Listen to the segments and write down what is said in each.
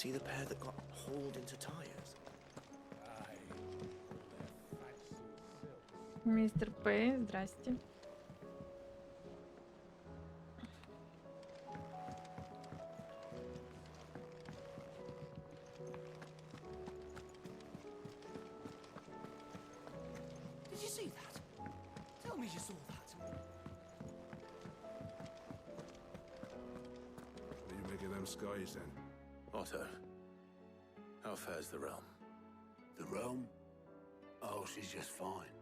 See the pair that got hauled into tires? Мистер П, здрасте. Did you see that? Tell me you saw that. What do you make of them skies, then? Otto, how fares the realm? The realm? Oh, she's just fine.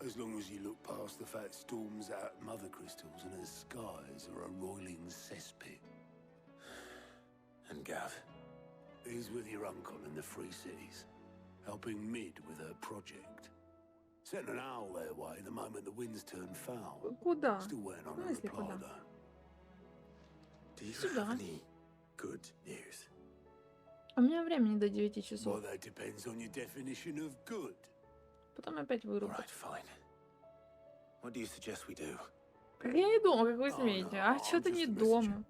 As long as you look past the fat storms out mother crystals and her skies are a roiling cesspit. And Gav? He's with your uncle in the Free Cities, helping Mid with her project. Sent an owl their way the moment the winds turned foul. Куда? Still waiting on В a смысле, reply, куда? though. Do you Сюда. have any good news? У меня времени до 9 часов. Well, that depends on your definition of good. Потом опять All вырубят. right, fine. What do you suggest we do? Так я не дома, как вы Oh, смеете. no, А чё I'm ты just не a дома?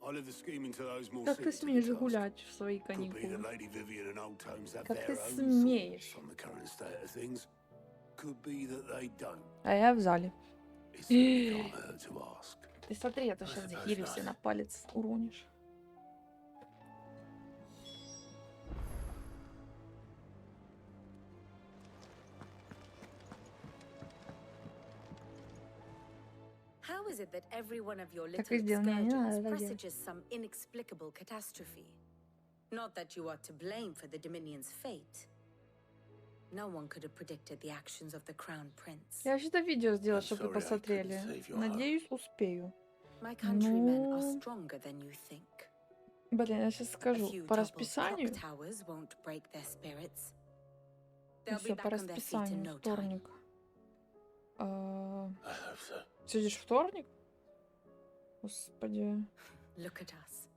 I leave the scheming to those more Как ты suited to the смеешь task. гулять в свои Could be that каникулы? Lady Vivian and Old Tomes have Как their ты own смеешь? thoughts on the current state of things. Could be that they don't. А я в зале. It certainly can't hurt to ask. Ты смотри, а то сейчас гири все на палец уронишь. How is it that every one of your Так little и сделано, не excursions надо так делать. presages some inexplicable catastrophe? Not that you are to blame for the Dominion's fate. No one could have predicted the actions of the Crown Prince. Я вообще-то видео сделала, I'm чтобы вы sorry I couldn't посмотрели. save your Надеюсь, успею. My countrymen are Ну. stronger than you think. Блин, я сейчас A скажу. few По double расписанию. clock towers won't break their spirits. Ну They'll be все, по back on their feet in расписанию. no time. Вторник. I hope so. Сегодня ж вторник? Господи. Look at us.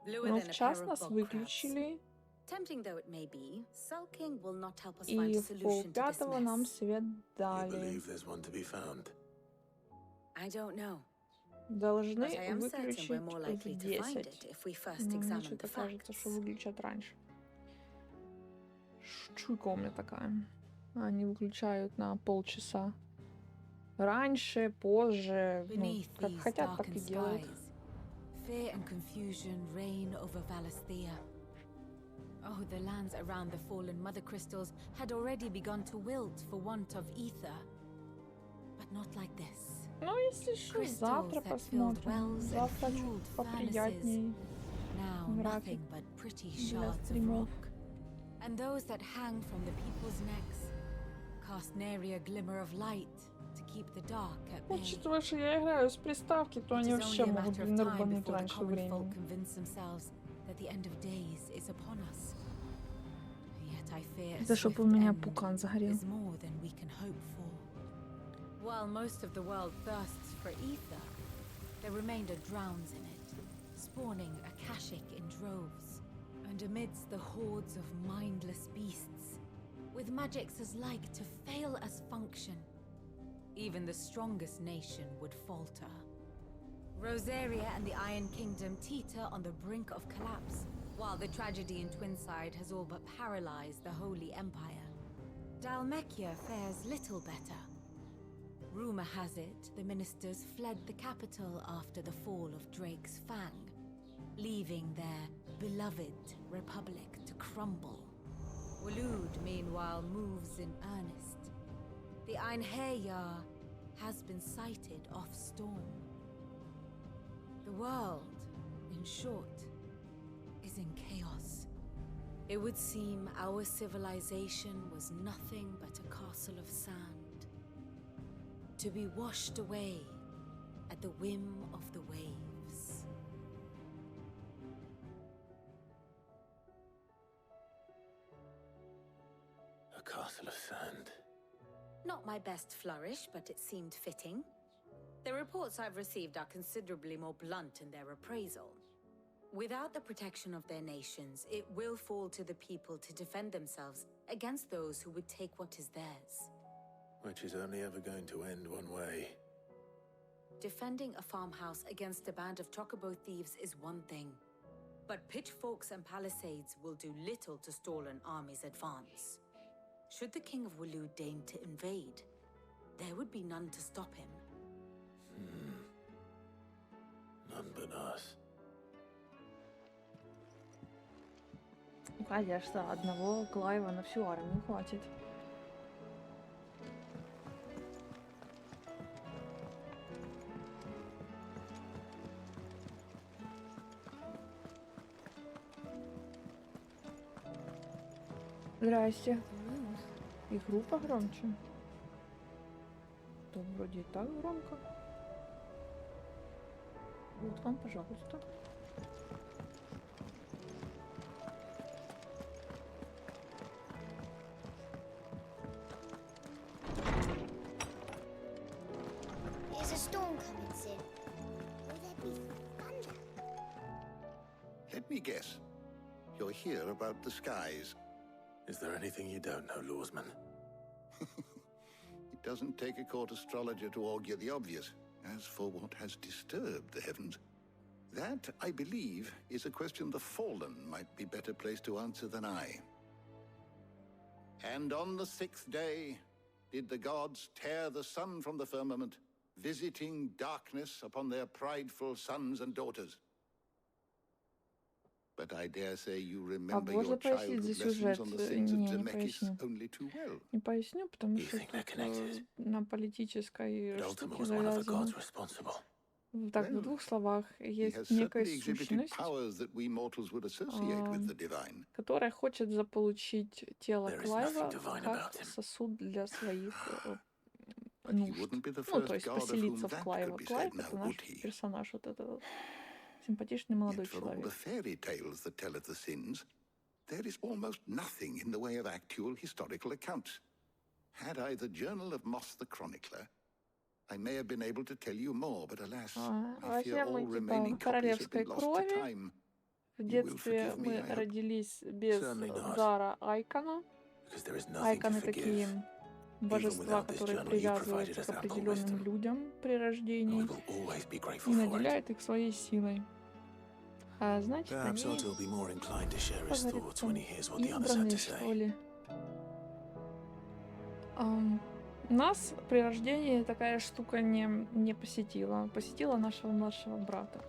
Bluer Ну, than в a час pair of нас bog crabs. выключили. Tempting though it may be, sulking will not help us И find a в solution to this полпятого нам mess. свет You дали. believe there's one to be found? I don't know, Должны but I am certain выключить we're more в likely to find 10. it if we first Ну, мне examine the что-то кажется, facts. что выключат раньше. Чуйка у меня такая. Они выключают на полчаса. Раньше, позже. Ну, Beneath как these хотят, так и darkened делают. skies, fear and confusion reign over Valisthea. Oh, the lands around the fallen mother crystals had already begun to wilt for want of ether. But not like this. Ну, если что, Crystals завтра that filled посмотрим. wells and Завтра чуть fueled поприятней. Now График nothing but pretty для shards of стримов. rock. And those that hang from the people's necks cast nary a glimmer of light to keep the dark at bay. Учитывая, что я играю с приставки, то It они is вообще only a могут, matter of блин, time рвануть before the раньше common folk времени. convince themselves that the end of days is upon us. Yet I fear a Это чтоб у swift меня end пукан загорел. is more than we can hope for. While most of the world thirsts for ether, the remainder drowns in it, spawning akashic in droves. And amidst the hordes of mindless beasts, with magics as like to fail as function, even the strongest nation would falter. Rosaria and the Iron Kingdom teeter on the brink of collapse, while the tragedy in Twinside has all but paralyzed the Holy Empire. Dalmekia fares little better. Rumor has it the ministers fled the capital after the fall of Drake's Fang, leaving their beloved republic to crumble. Waloed, meanwhile, moves in earnest. The Einherjar has been sighted off storm. The world, in short, is in chaos. It would seem our civilization was nothing but a castle of sand, to be washed away at the whim of the waves. A castle of sand. Not my best flourish, but it seemed fitting. The reports I've received are considerably more blunt in their appraisal. Without the protection of their nations, it will fall to the people to defend themselves against those who would take what is theirs. Which is only ever going to end one way. Defending a farmhouse against a band of chocobo thieves is one thing. But pitchforks and palisades will do little to stall an army's advance. Should the King of Wulu deign to invade, there would be none to stop him. None but us. Ну, конечно, одного Клайва на всю армию хватит. Здрасте. Игру погромче. Да вроде и так громко. Вот вам, пожалуйста. There's a storm coming soon. Will there be thunder? Let me guess. You're here about the skies. Is there anything you don't know, Lawsman? It doesn't take a court astrologer to augur the obvious. As for what has disturbed the heavens, that, I believe, is a question the Fallen might be better placed to answer than I. And on the 6th day, did the gods tear the sun from the firmament, visiting darkness upon their prideful sons and daughters. But I dare say you remember можно your пояснить за childhood сюжет? lessons on the sins of Не Zemeckis поясню. only too well. Не поясню, потому You что think they're тут, connected? на политической But Ultima штуке was one of the завязано. gods responsible. Так, в Well, двух словах, He has есть некая certainly exhibited сущность, powers that we mortals would associate with the divine. которая хочет заполучить тело There is Клайва nothing divine как about him. сосуд для своих But he нужд. wouldn't be the Ну, то first есть god of whom поселиться в that Клайва. could be Клайв — said now, это наш would he? персонаж, вот этот вот симпатичный молодой Yet for all the человек. fairy tales that tell of the sins, there is almost nothing in the way of actual historical accounts. Had I the journal of Moss the Chronicler, I may have been able to tell you more, but alas, I fear Вообще мы all типа remaining copies have королевской been lost to крови. time. В You will детстве forgive me, мы I hope. родились без Certainly not. дара Айкона. Because there is nothing to Айконы такие forgive. божества, without this которые journal, you привязываются provided к us ample определенным wisdom. людям при We рождении will always be и grateful for it. наделяет их своей силой. А значит, Perhaps они Otto will be more inclined to share his говорят, thoughts when he hears what the others have избранные, to что say. ли. Нас при рождении такая штука не посетила. Посетила нашего младшего брата.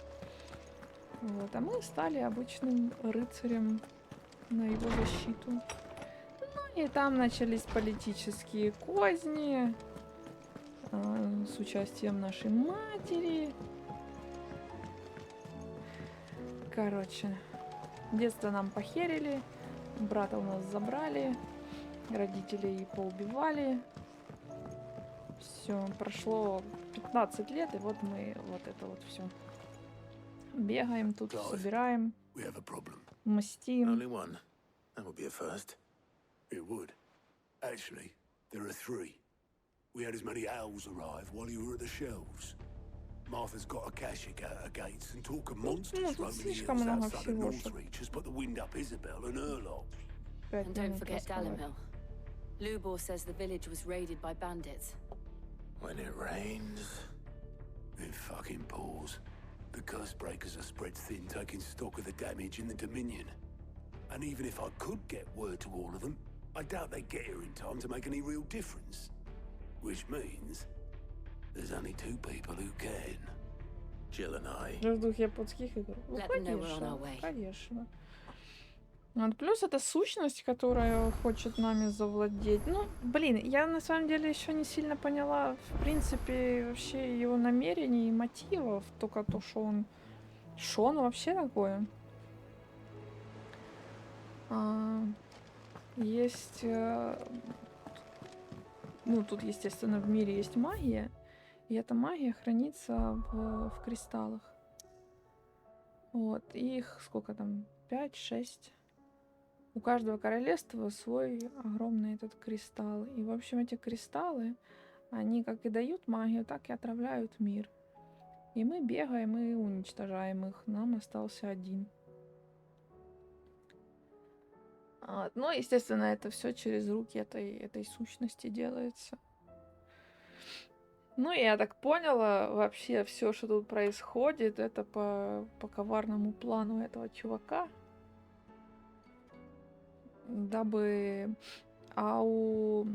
Вот. А мы стали обычным рыцарем на его защиту. Ну и там начались политические козни с участием нашей матери. Короче, детство нам похерили, брата у нас забрали, родителей поубивали. Все, прошло 15 лет, и вот мы вот это вот все. Бегаем тут, Clive. собираем, We have a problem. мстим. Only one. That would be a first. It would. Actually, there are three. We had as many owls arrive while you were at the shelves. Martha's got a Akashic out her gates, and talk of monsters тут roaming the слишком hills много outside of всего, чтоб- Northreach has put the wind up Isabel and Urlock. 5 And don't минут forget рассказать. Dalimil. Lubor says the village was raided by bandits. When it rains. It fucking pours. The curse breakers are spread thin, taking stock of the damage in the Dominion. And even if I could get word to all of them, I doubt they get here in time to make any real difference. Which means there's only two people who can. Jill and I. В дух японских игр. Ну, Let them know we're on конечно, our way. конечно. Вот, плюс это сущность, которая хочет нами завладеть. Ну, блин, я на самом деле еще не сильно поняла, в принципе, вообще его намерений и мотивов. Только то, что он... Что он вообще такое? Есть... Ну, тут, естественно, в мире есть магия. И эта магия хранится в кристаллах. Вот. И их сколько там? 5-6. У каждого королевства свой огромный этот кристалл. И, в общем, эти кристаллы, они как и дают магию, так и отравляют мир. И мы бегаем и уничтожаем их. Нам остался один. Вот. Ну, естественно, это все через руки этой сущности делается. Ну, я так поняла, вообще все, что тут происходит, это по коварному плану этого чувака, дабы... А у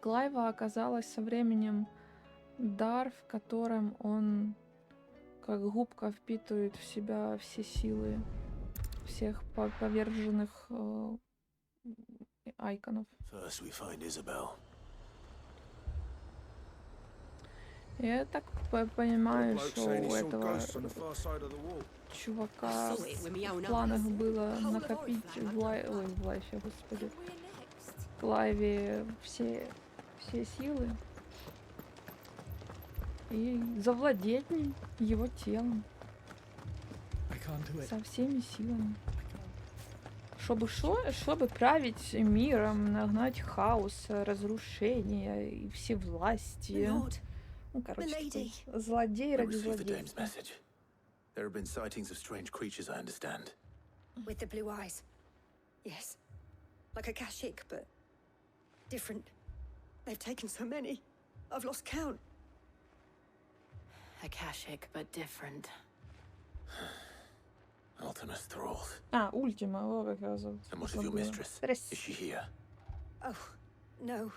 Клайва оказалось со временем дар, в котором он как губка впитывает в себя все силы всех поверженных айконов. First we find Isabel. Я так понимаю, что у этого чувака в планах было накопить в Лайфе, господи, в Клайве все силы и завладеть ним, его телом, I can't do it. со всеми силами. Чтобы править миром, нагнать хаос, разрушение и всевластие. Lord, Ну, короче, Milady. такой злодей I ради received the dame's злодейства. message. There have been sightings of strange creatures, I understand. with the blue eyes. Yes. Like a Kashyyyk, but different. They've taken so many. I've lost count. Akashic, but different. Ultima's thralls. А, Ультима, его как раз зовут. And what of your Забыла. mistress? Здрасте. Is she here? Oh, no.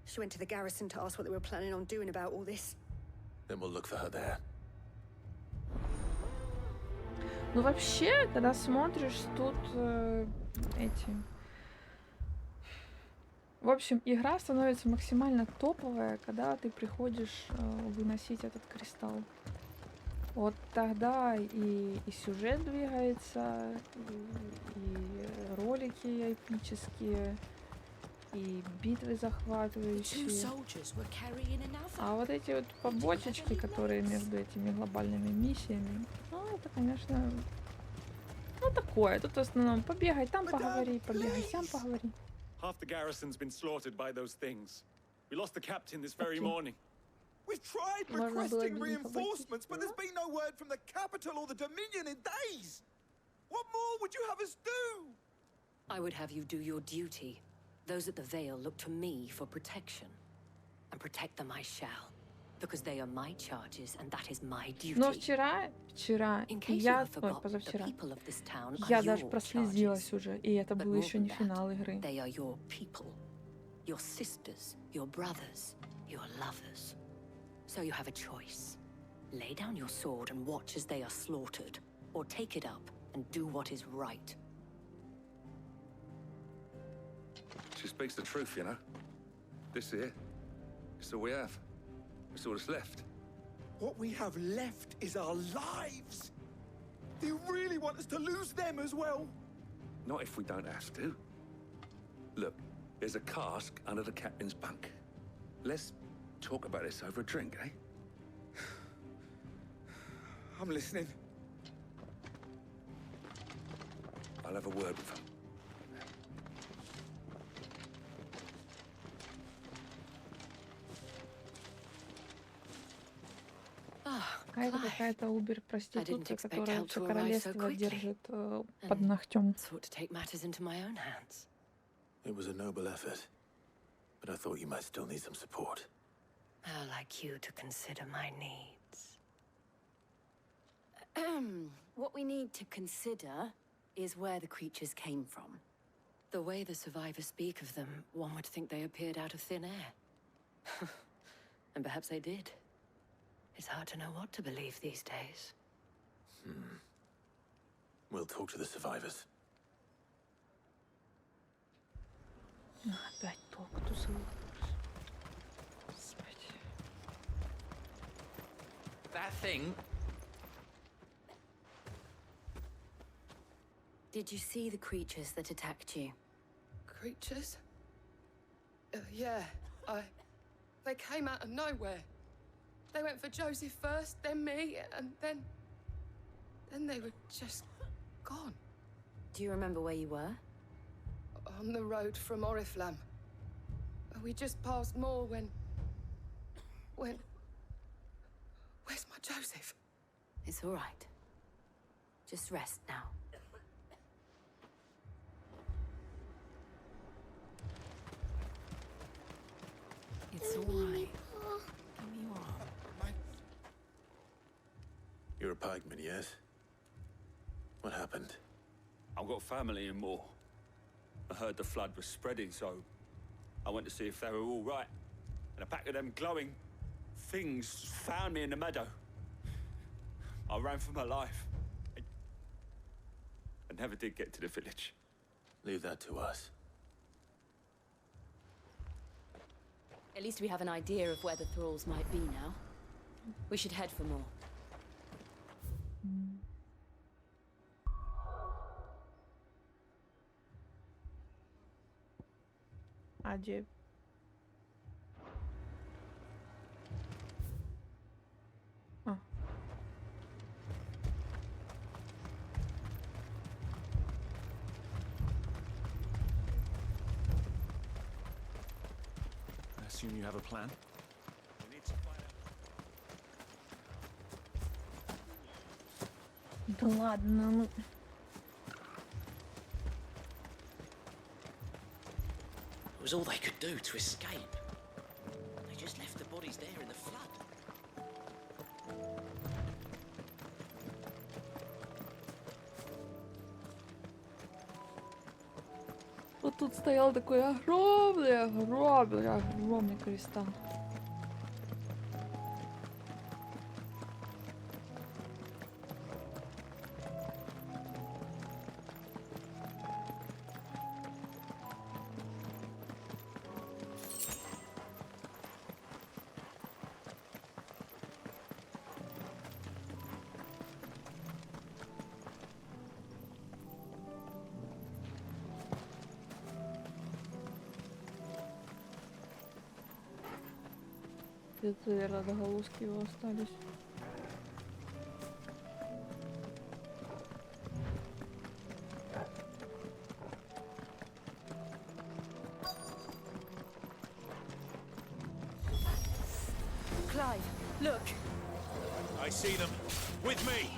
She went to the garrison to ask what they were planning on doing about all this. Then we'll look for her there. Ну, вообще, когда смотришь, тут эти... В общем, игра становится максимально топовая, когда ты приходишь выносить этот кристалл. Вот тогда и сюжет двигается, и ролики эпические, и битвы захватывающие. А вот эти вот побочечки, которые между этими глобальными миссиями, ну, это, конечно, ну, такое. Тут в основном побегай, там поговори, побегай, сям поговори. Half the garrison's been slaughtered by those things. We lost the captain this very Okay. morning. We've tried Можно было requesting не reinforcements, but побойтесь. there's been no word from the capital or the Dominion in days. What more would you have us do? I would have you do your duty. Those at the Vale look to me for protection. And protect them I shall. Because they are my charges, and that is my duty. Но вчера In case you я, have forgotten, the позавчера, people of this town are я даже your прослезилась charges. уже, и это But был more еще than не that, финал игры. They are your people. Your sisters, your brothers, your lovers. So you have a choice. Lay down your sword and watch as they are slaughtered, or take it up and do what is right. She speaks the truth, you know. This here, it's all we have. It's all that's left. What we have left is our lives. Do you really want us to lose them as well? Not if we don't have to. Look, there's a cask under the captain's bunk. Let's talk about this over a drink, eh? I'm listening. I'll have a word with him. А это Clive. какая-то убер-проститутка, expect которая help все to arrive so королевство quickly. держит под ногтем. Sought to take matters into my own hands. It was a noble effort. But I thought you might still need some support. How like you to consider my needs. What we need to consider is where the creatures came from. The way the survivors speak of them, one would think they appeared out of thin air. And perhaps they did. It's hard to know what to believe these days. We'll talk to the survivors. Опять толк тусовок. Господи. That thing. Did you see the creatures that attacked you? Creatures? Yeah, they came out of nowhere. They went for Joseph first, then me, and then they were just gone. Do you remember where you were? On the road from Oriflamme. We just passed more when... Where's my Joseph? It's all right. Just rest now. It's all right. pikemen, yes? What happened? I've got family in Moor. I heard the flood was spreading, so I went to see if they were all right. And a pack of them glowing things found me in the meadow. I ran for my life. I never did get to the village. Leave that to us. At least we have an idea of where the thralls might be now. We should head for more. Acayip. Ah. I assume you have a plan? Да ладно, ну... It was all they could do to escape. They just left the bodies there in the flood. Вот тут стоял такой огромный кристалл. Где-то, наверное, доголоски его остались. Clive, look. I see them. With me!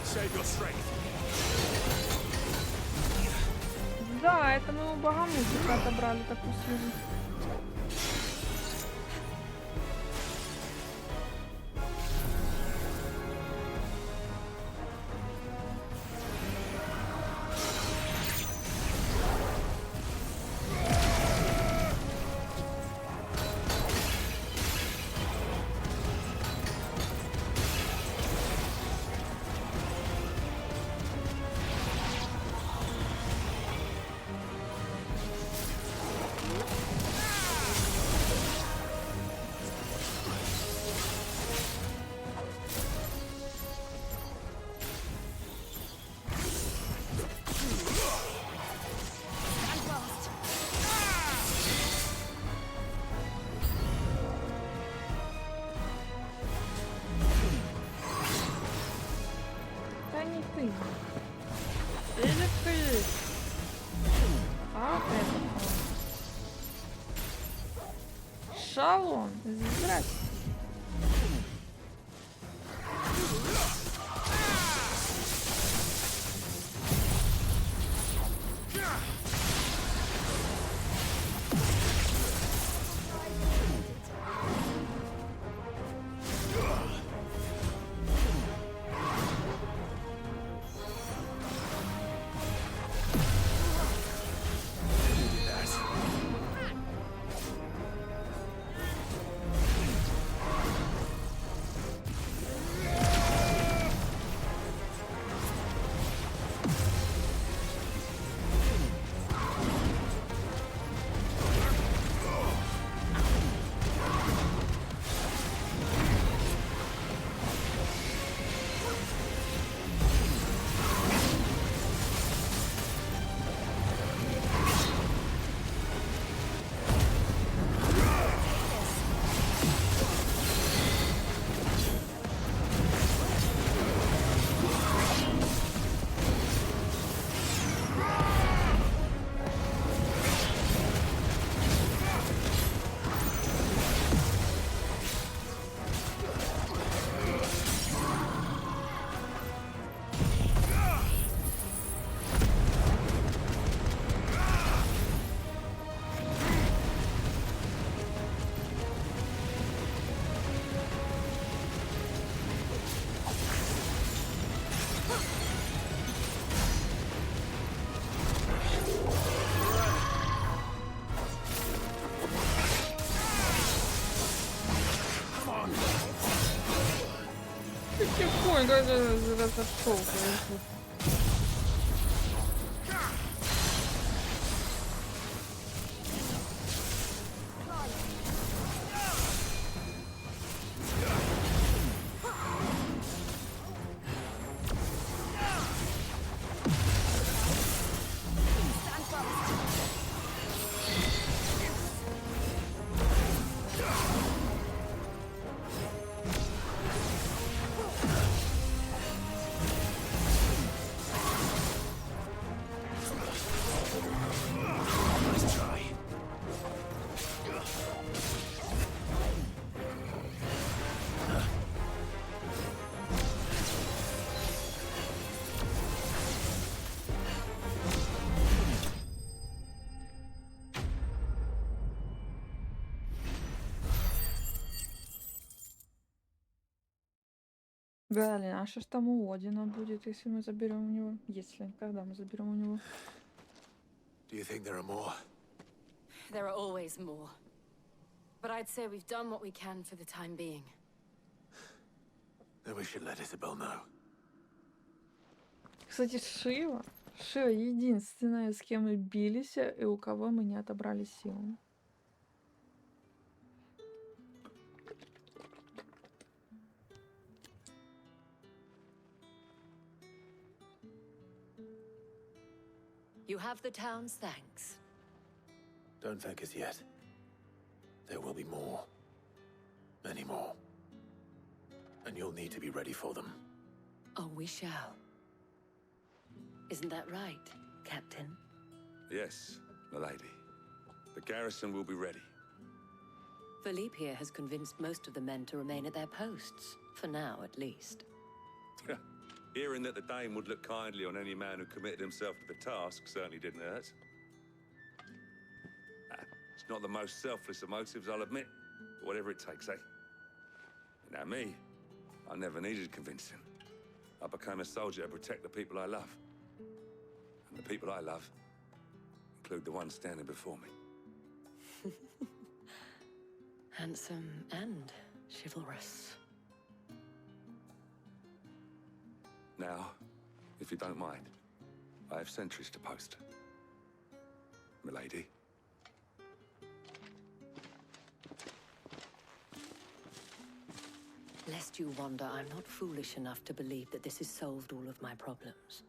Save your strength. Да, это мы у богомузыка отобрали такую силу. Или ты? А, это. Шалун, здрасте. Тихонько разошел. Блин, а что ж там у Одина будет, если мы заберем у него? Когда мы заберем у него? Do you think there are more? There are always more. But I'd say we've done what we can for the time being. Then we should let Isabel know. Кстати, Шива единственная, с кем мы бились, и у кого мы не отобрали силу. You have the town's thanks. Don't thank us yet. There will be more. Many more. And you'll need to be ready for them. Oh, we shall. Isn't that right, Captain? Yes, milady. The garrison will be ready. Philippe here has convinced most of the men to remain at their posts. For now, at least. Hearing that the Dane would look kindly on any man who committed himself to the task certainly didn't hurt. It's not the most selfless of motives, I'll admit. But whatever it takes, eh? Now me, I never needed convincing. I became a soldier to protect the people I love. And the people I love include the ones standing before me. Handsome and chivalrous. Now, if you don't mind, I have sentries to post. Milady. Lest you wonder, I'm not foolish enough to believe that this has solved all of my problems.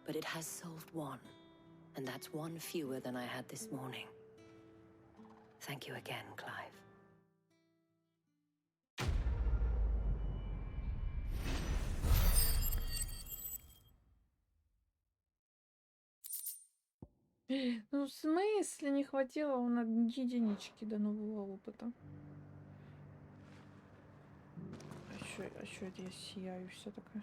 But it has solved one, and that's one fewer than I had this morning. Thank you again, Clive. Ну, в смысле не хватило на единички до нового опыта? А чё это я сияю вся такая?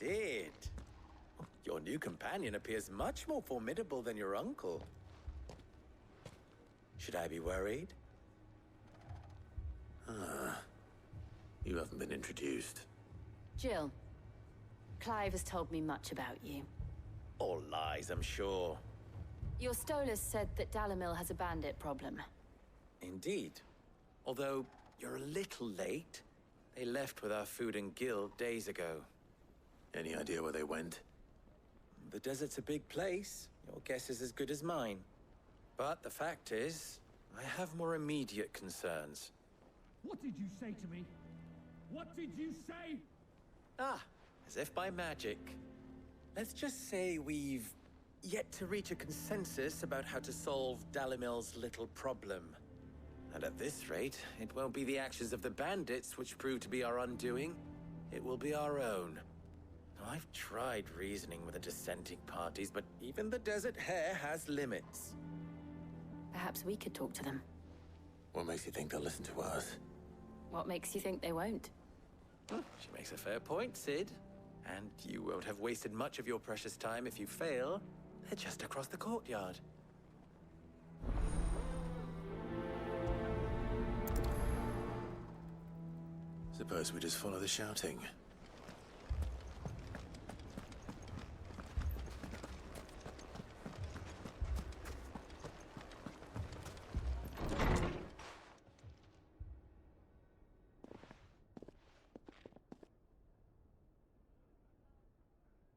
Sid, your new companion appears much more formidable than your uncle. Should I be worried? You haven't been introduced. Jill, Clive has told me much about you. All lies, I'm sure. Your Stolas said that Dalamil has a bandit problem. Indeed. Although you're a little late. They left with our food and guild days ago. Any idea where they went? The desert's a big place. Your guess is as good as mine. But the fact is, I have more immediate concerns. What did you say to me? What did you say? Ah, as if by magic. Let's just say we've yet to reach a consensus about how to solve Dalimil's little problem. And at this rate, it won't be the actions of the bandits which prove to be our undoing. It will be our own. Now, I've tried reasoning with the dissenting parties, but even the Desert Hare has limits. Perhaps we could talk to them. What makes you think they'll listen to us? What makes you think they won't? She makes a fair point, Sid. And you won't have wasted much of your precious time if you fail. They're just across the courtyard. Suppose we just follow the shouting.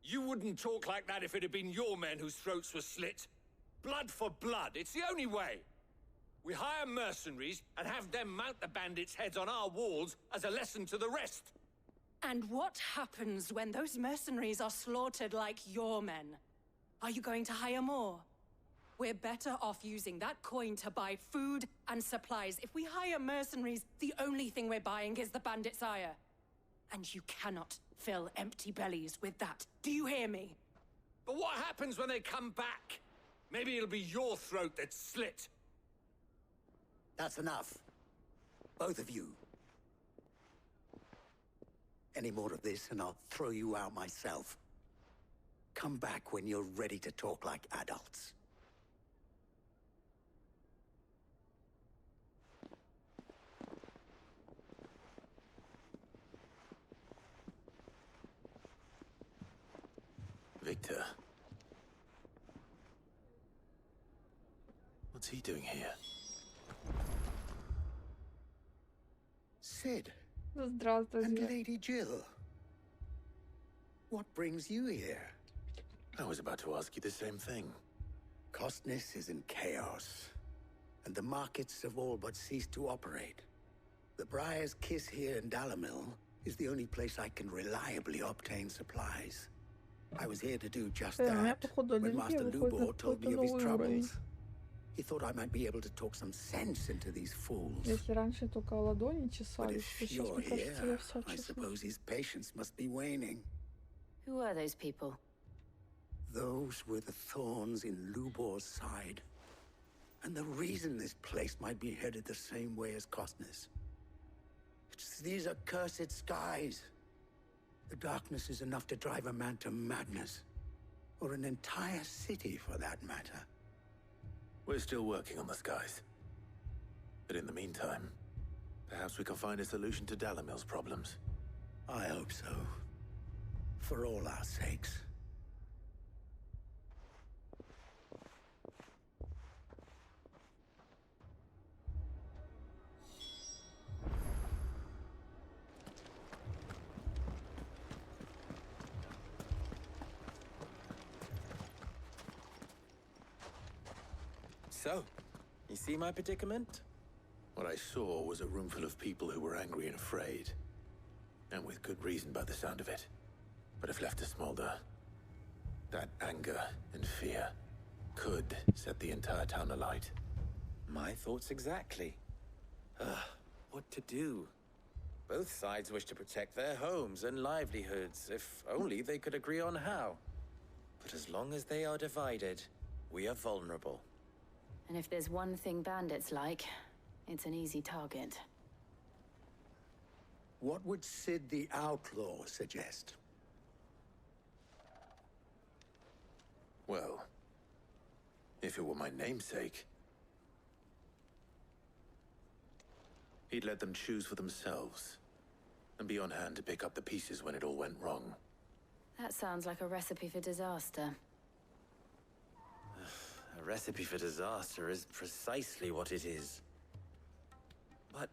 You wouldn't talk like that if it had been your men whose throats were slit. Blood for blood, it's the only way. We hire mercenaries and have them mount the bandits' heads on our walls as a lesson to the rest. And what happens when those mercenaries are slaughtered like your men? Are you going to hire more? We're better off using that coin to buy food and supplies. If we hire mercenaries, the only thing we're buying is the bandits' ire. And you cannot fill empty bellies with that. Do you hear me? But what happens when they come back? Maybe it'll be your throat that's slit. That's enough. Both of you. Any more of this and I'll throw you out myself. Come back when you're ready to talk like adults. Victor. What's he doing here? Sid. Здравствуйте. And Lady Jill. What brings you here? I was about to ask you the same thing. Costness is in chaos, and the markets have all but ceased to operate. The Briar's Kiss here in Dalamil is the only place I can reliably obtain supplies. I was here to do just that when Master Lubor told me of his troubles. He thought I might be able to talk some sense into these fools. Если раньше только ладони But чесались, if то сейчас, you're мне кажется, я here, вся I чесну. suppose his patience must be waning. Who are those people? Those were the thorns in Lubor's side. And the reason this place might be headed the same way as Costness. It's these accursed skies. The darkness is enough to drive a man to madness. Or an entire city, for that matter. We're still working on the skies. But in the meantime, perhaps we can find a solution to Dalamil's problems. I hope so. For all our sakes. So, you see my predicament? What I saw was a room full of people who were angry and afraid. And with good reason by the sound of it. But if left to smolder, that anger and fear could set the entire town alight. My thoughts exactly. What to do? Both sides wish to protect their homes and livelihoods, if only they could agree on how. But as long as they are divided, we are vulnerable. And if there's one thing bandits like, it's an easy target. What would Sid the Outlaw suggest? Well, if it were my namesake, he'd let them choose for themselves and be on hand to pick up the pieces when it all went wrong. That sounds like a recipe for disaster. A recipe for disaster is precisely what it is. But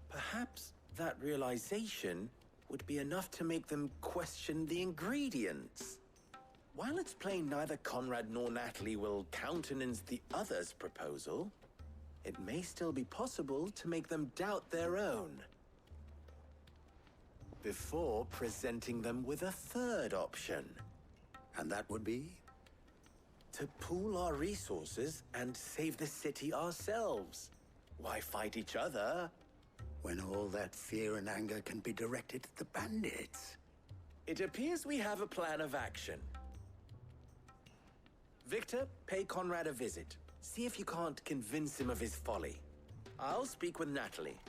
perhaps that realization would be enough to make them question the ingredients. While it's plain neither Conrad nor Natalie will countenance the other's proposal, it may still be possible to make them doubt their own. Before presenting them with a third option. And that would be? To pool our resources and save the city ourselves. Why fight each other? When all that fear and anger can be directed at the bandits. It appears we have a plan of action. Victor, pay Conrad a visit. See if you can't convince him of his folly. I'll speak with Natalie.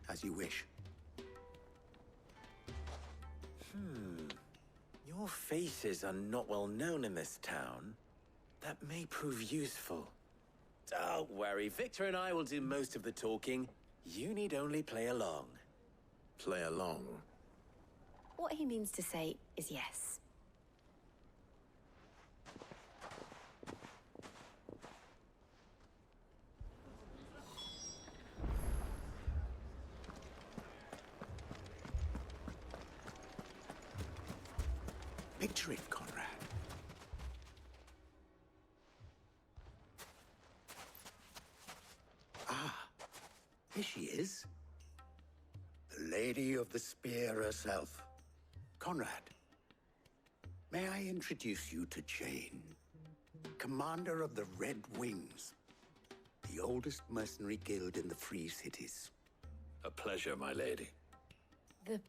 As you wish. your faces are not well known in this town, that may prove useful. Don't worry, Victor and I will do most of the talking. You need only play along. Play along? What he means to say is yes. Picture it, Conrad. Ah, here she is. The Lady of the Spear herself. Conrad, may I introduce you to Jane, commander of the Red Wings, the oldest mercenary guild in the Free Cities. A pleasure, my lady. The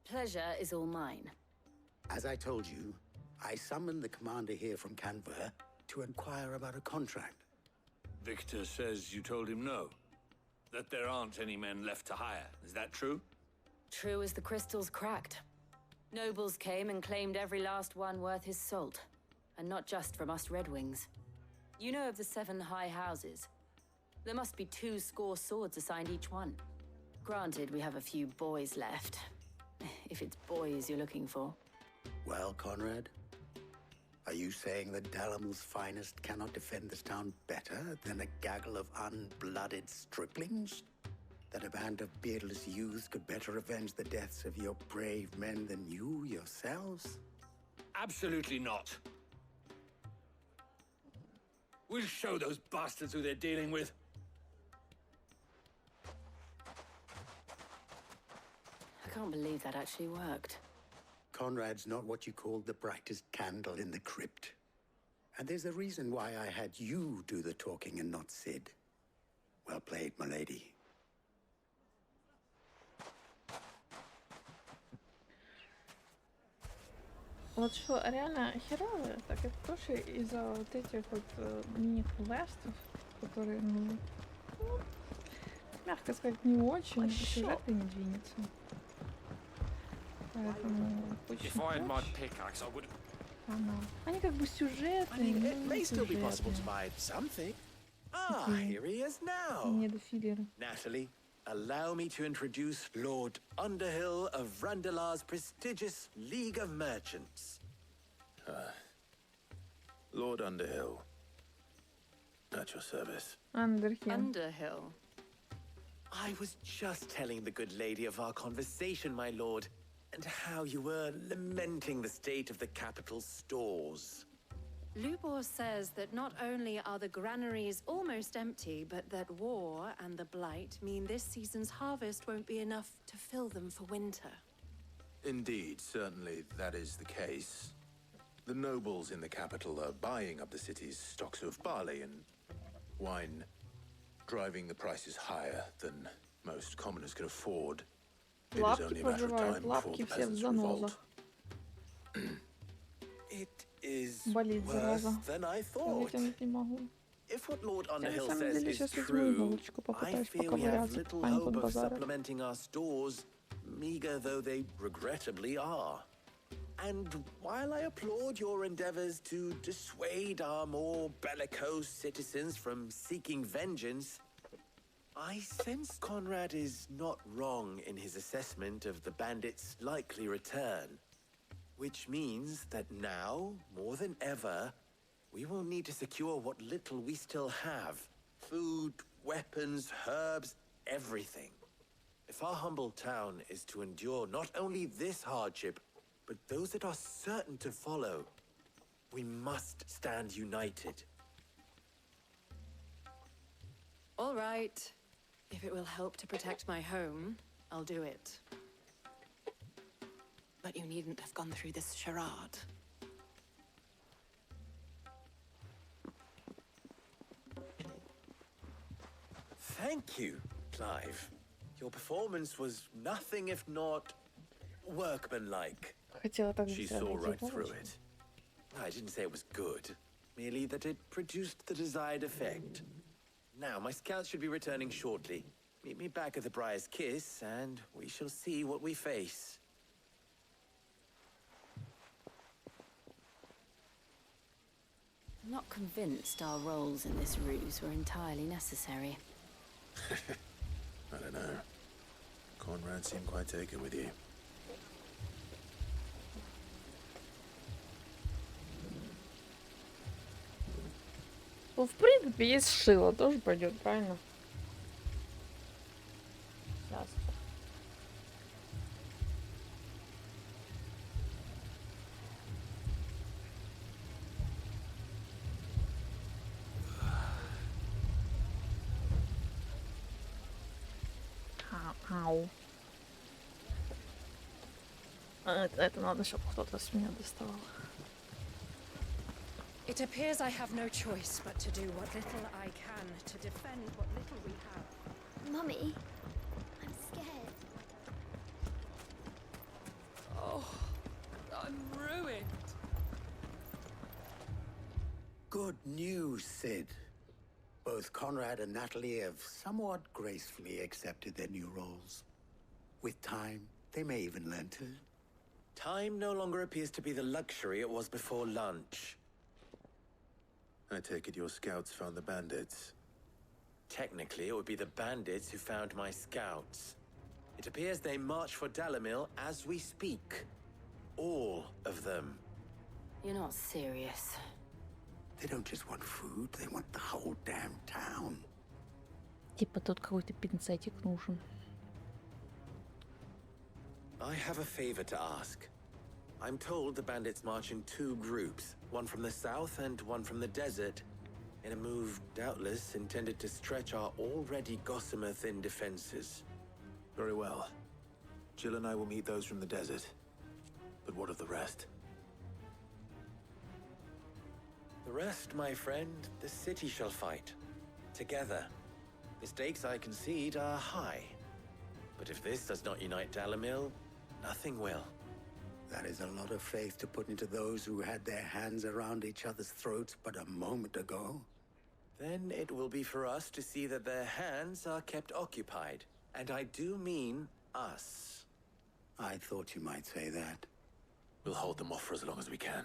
pleasure is all mine. As I told you, I summoned the commander here from Canver to inquire about a contract. Victor says you told him no. That there aren't any men left to hire. Is that true? True as the crystals cracked. Nobles came and claimed every last one worth his salt. And not just from us Red Wings. You know of the 7 high houses. There must be 2 swords assigned each one. Granted, we have a few boys left. If it's boys you're looking for. Well, Conrad, are you saying that Dalamil's finest cannot defend this town better than a gaggle of unblooded striplings? That a band of beardless youths could better avenge the deaths of your brave men than you yourselves? Absolutely not. We'll show those bastards who they're dealing with. I can't believe that actually worked. Conrad's not what you called the brightest candle in the crypt. And there's a reason why I had you do the talking and not Sid. Well played, my lady. Вот что реально херово, так это тоже из-за вот этих вот мини-квестов, которые, мягко сказать, не очень, сюжет не двинется. Поэтому они как бы сюжетные, но не сюжетные. Here he is now. Недофиллеры. Natalie, allow me to introduce Lord Underhill of Randalar's prestigious League of Merchants. Lord Underhill. At your service. Underhill. I was just telling the good lady of our conversation, my lord, and how you were lamenting the state of the capital's stores. Lubor says that not only are the granaries almost empty, but that war and the Blight mean this season's harvest won't be enough to fill them for winter. Indeed, certainly that is the case. The nobles in the capital are buying up the city's stocks of barley and wine, driving the prices higher than most commoners can afford. It is only a matter of time before the peasants revolt. It is Болит, worse зараза. than I thought. Вытянуть не могу. If what Lord Я на Underhill самом says деле is сейчас возьму true, иголочку, I попытаюсь fear we have поковыряться little по hope of базара. supplementing our stores, meager though they regrettably are. And while I applaud your endeavors to dissuade our more bellicose citizens from seeking vengeance, I sense Conrad is not wrong in his assessment of the bandits' likely return. Which means that now, more than ever, we will need to secure what little we still have. Food, weapons, herbs, everything. If our humble town is to endure not only this hardship, but those that are certain to follow, we must stand united. All right. If it will help to protect my home, I'll do it. But you needn't have gone through this charade. Thank you, Clive. Your performance was nothing if not workmanlike. Хотела так She быстро saw найти right through иголочку. it. I didn't say it was good, merely that it produced the desired effect. Now, my scouts should be returning shortly. Meet me back at the Briar's Kiss, and we shall see what we face. Not convinced our roles in this ruse were entirely necessary. I don't know. Conrad seemed quite taken with you. Ну, в принципе, есть шило, тоже пойдет, правильно? Сейчас. Ау. Это надо, чтобы кто-то с меня доставал. It appears I have no choice but to do what little I can to defend what little we have. Mummy, I'm scared. Oh, I'm ruined. Good news, Sid. Both Conrad and Natalie have somewhat gracefully accepted their new roles. With time, they may even learn to... Time no longer appears to be the luxury it was before lunch. I take it your scouts found the bandits. Technically, it would be the bandits who found my scouts. It appears they march for Dalimil as we speak. All of them. You're not serious. They don't just want food, they want the whole damn town. Типа тут какой-то пинцетик нужен. I have a favor to ask. I'm told the bandits march in 2 groups, one from the south and one from the desert, in a move doubtless intended to stretch our already gossamer-thin defenses. Very well. Jill and I will meet those from the desert. But what of the rest? The rest, my friend, the city shall fight. Together. The stakes, I concede, are high. But if this does not unite Dalimil, nothing will. That is a lot of faith to put into those who had their hands around each other's throats but a moment ago. Then it will be for us to see that their hands are kept occupied. And I do mean us. I thought you might say that. We'll hold them off for as long as we can.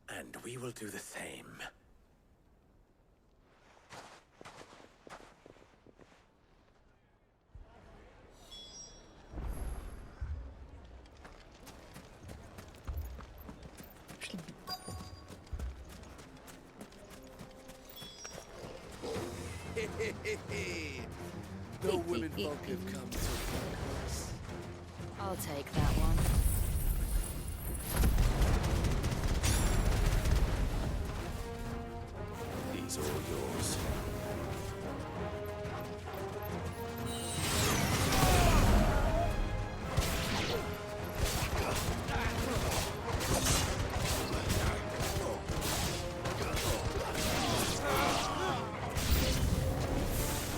And we will do the same. The willing folk have come to us. I'll take that one. These are all yours.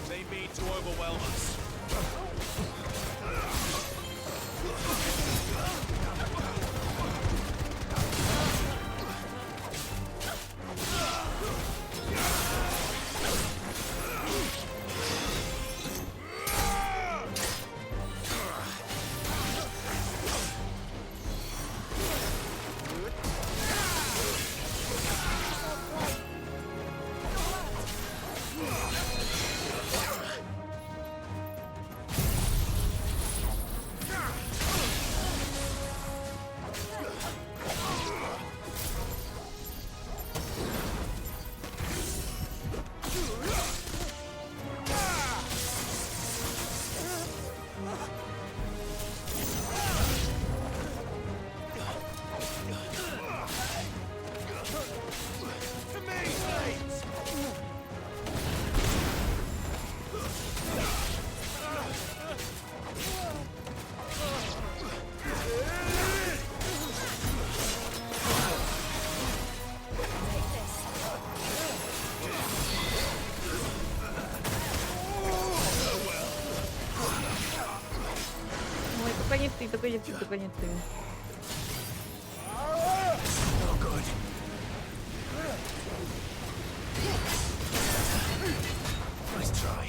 They mean to overwhelm us. Только не ты, только не ты. No good. Nice try.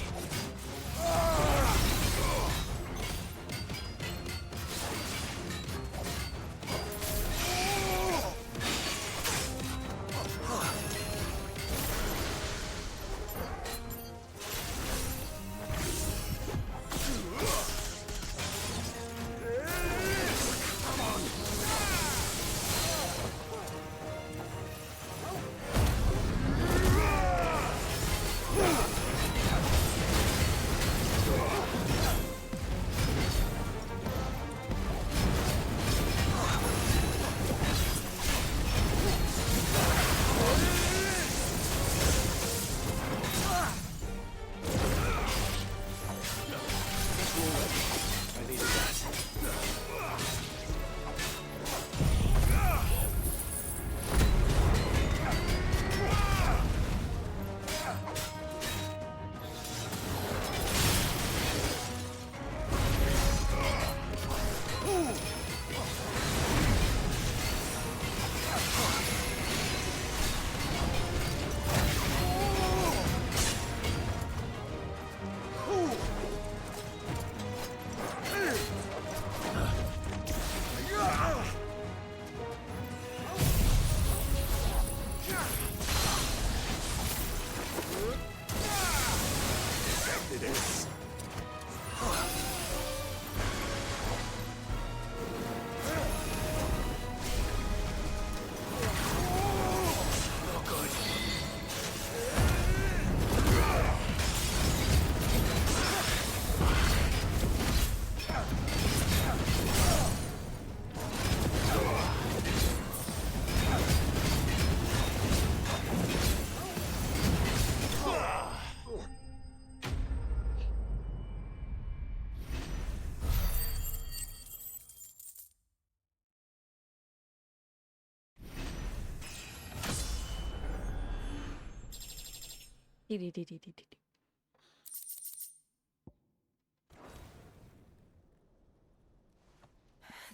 Ди-ди-ди-ди-ди-ди.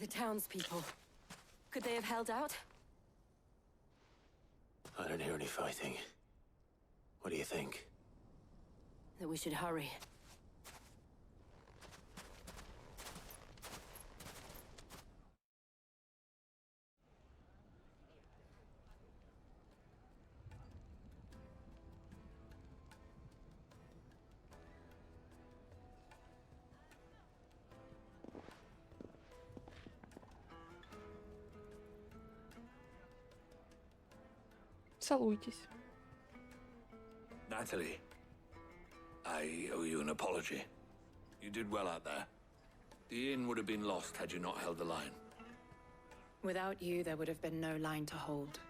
The townspeople. Could they have held out? I don't hear any fighting. What do you think? That we should hurry. Целуйтесь. Natalie, I owe you an apology. You did well out there. The inn would have been lost had you not held the line. Without you, there would have been no line to hold.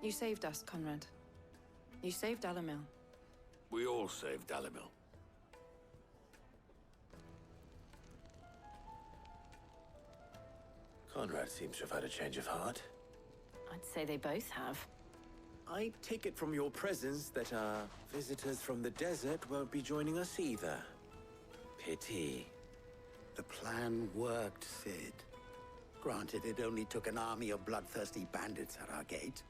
You saved us, Conrad. You saved Dalimil. We all saved Dalimil. Conrad seems to have had a change of heart. I'd say they both have. I take it from your presence that our visitors from the desert won't be joining us either. Pity. The plan worked, Sid. Granted, it only took an army of bloodthirsty bandits at our gate.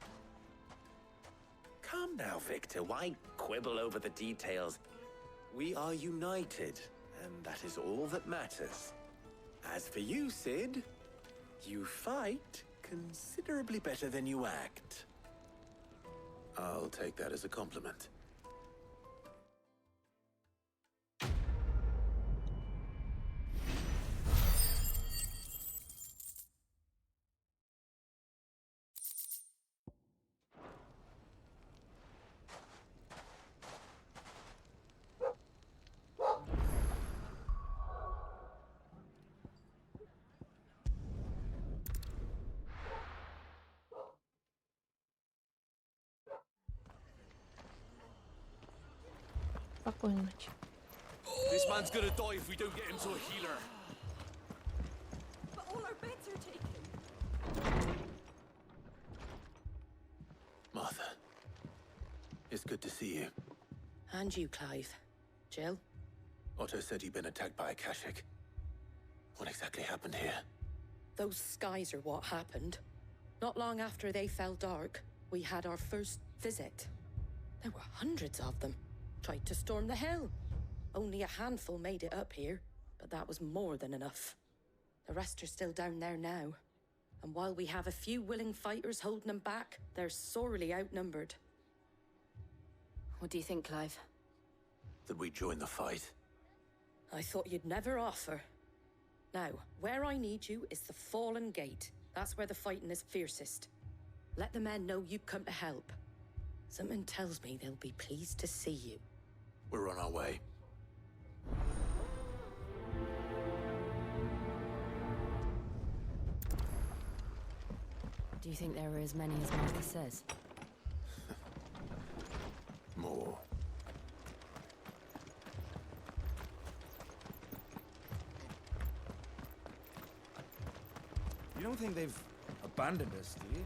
Calm now, Victor. Why quibble over the details? We are united, and that is all that matters. As for you, Sid, you fight considerably better than you act. I'll take that as a compliment. Спокойной ночи. This man's gonna die if we don't get him to a healer. But all our beds are taken. Martha, it's good to see you. And you, Clive. Jill? Otto said you'd been attacked by a Kashik. What exactly happened here? Those skies are what happened. Not long after they fell dark, we had our first visit. There were hundreds of them. Tried to storm the hill. Only a handful made it up here, but that was more than enough. The rest are still down there now. And while we have a few willing fighters holding them back, they're sorely outnumbered. What do you think, Clive? That we join the fight? I thought you'd never offer. Now, where I need you is the Fallen Gate. That's where the fighting is fiercest. Let the men know you've come to help. Something tells me they'll be pleased to see you. We're on our way. Do you think there are as many as Martha says? More. You don't think they've abandoned us, do you?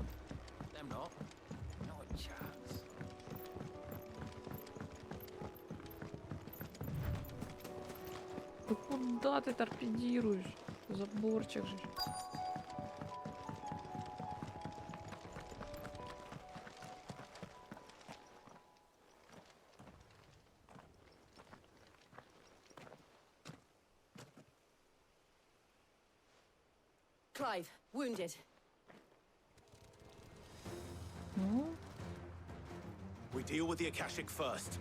Them not. Not a chance. Да куда ты торпедируешь? Заборчик же. Clive, wounded. Ну, We deal with the Akashic first.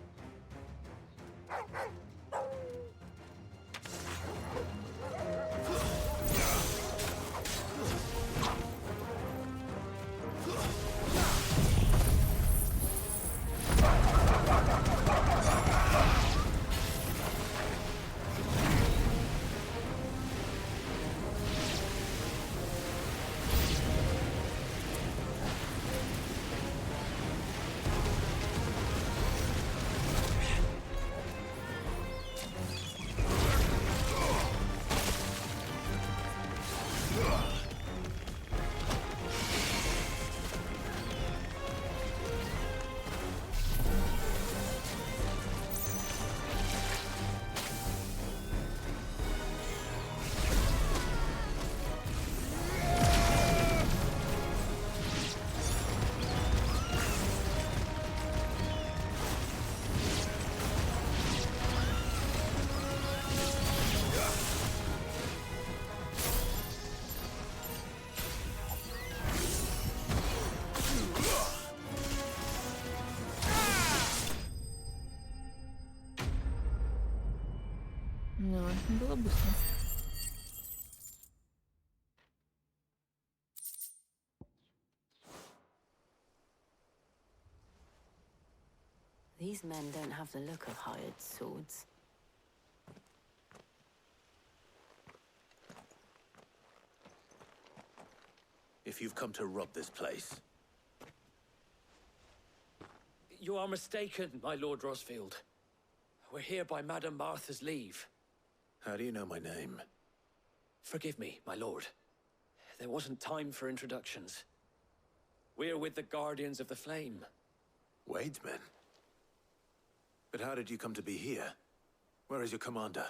These men don't have the look of hired swords. If you've come to rob this place, You are mistaken, my Lord Rosfield. We're here by Madame Martha's leave. how do you know my name? Forgive me, my lord. There wasn't time for introductions. We're with the Guardians of the Flame. Wade's men? But how did you come to be here? Where is your commander?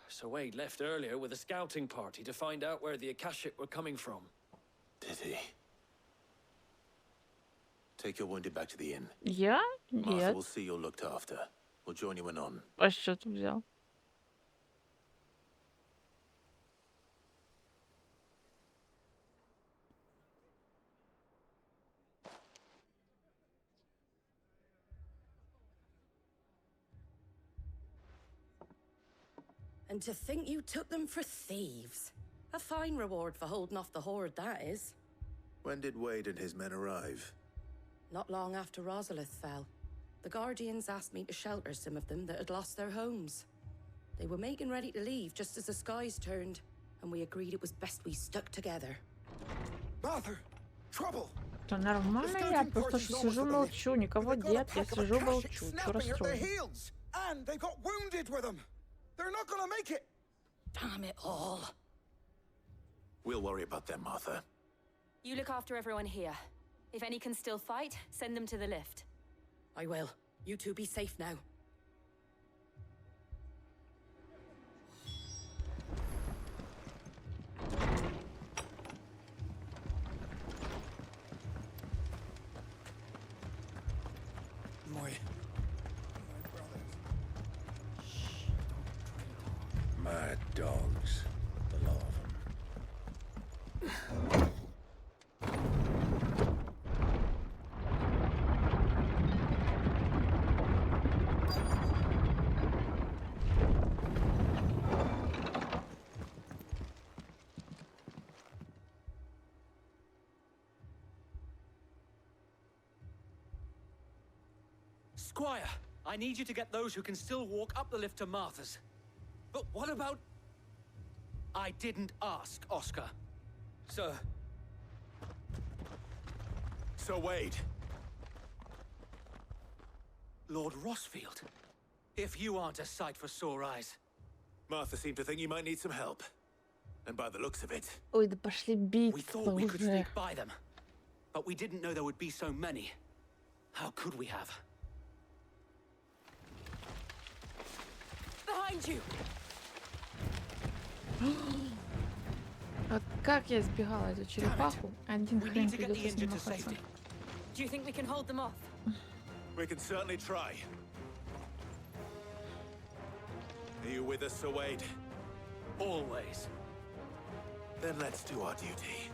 Sir Wade left earlier with a scouting party to find out where the Akashic were coming from. Did he? Take your wounded back to the inn. Я? Martha Нет. will see you're looked after. We'll join you anon. А что ты взял? And to think you took them for thieves. A fine reward for holding off the horde, that is. When did Wade and his men arrive? Not long after Rosalith fell, the Guardians asked me to shelter some of them that had lost their homes. They were making ready to leave just as the skies turned, and we agreed it was best we stuck together. Martha! Trouble! Да нормально я просто сижу молчу, никого нет, я сижу молчу, чё расстроен? And they've got wounded with them! They're not gonna make it! Damn it all. We'll worry about them, Martha. You look after everyone here. If any can still fight, send them to the lift. I will. You two be safe now. My Mad dogs. The lot of them. Squire, I need you to get those who can still walk up the lift to Martha's. But what about... I didn't ask, Oscar. Sir. Sir Wade. Lord Rosfield. If you aren't a sight for sore eyes. Martha seemed to think you might need some help. And by the looks of it... Ой, да пошли We биться thought we could уже. sneak by them. But we didn't know there would be so many. How could we have? Behind you! А как я избегала эту черепаху? Один We хрен need to get the придется с injured ним to махаться. safety. Do you think we can hold them off? We can certainly try. Are you with us, Sir Wade? Always. Then let's do our duty.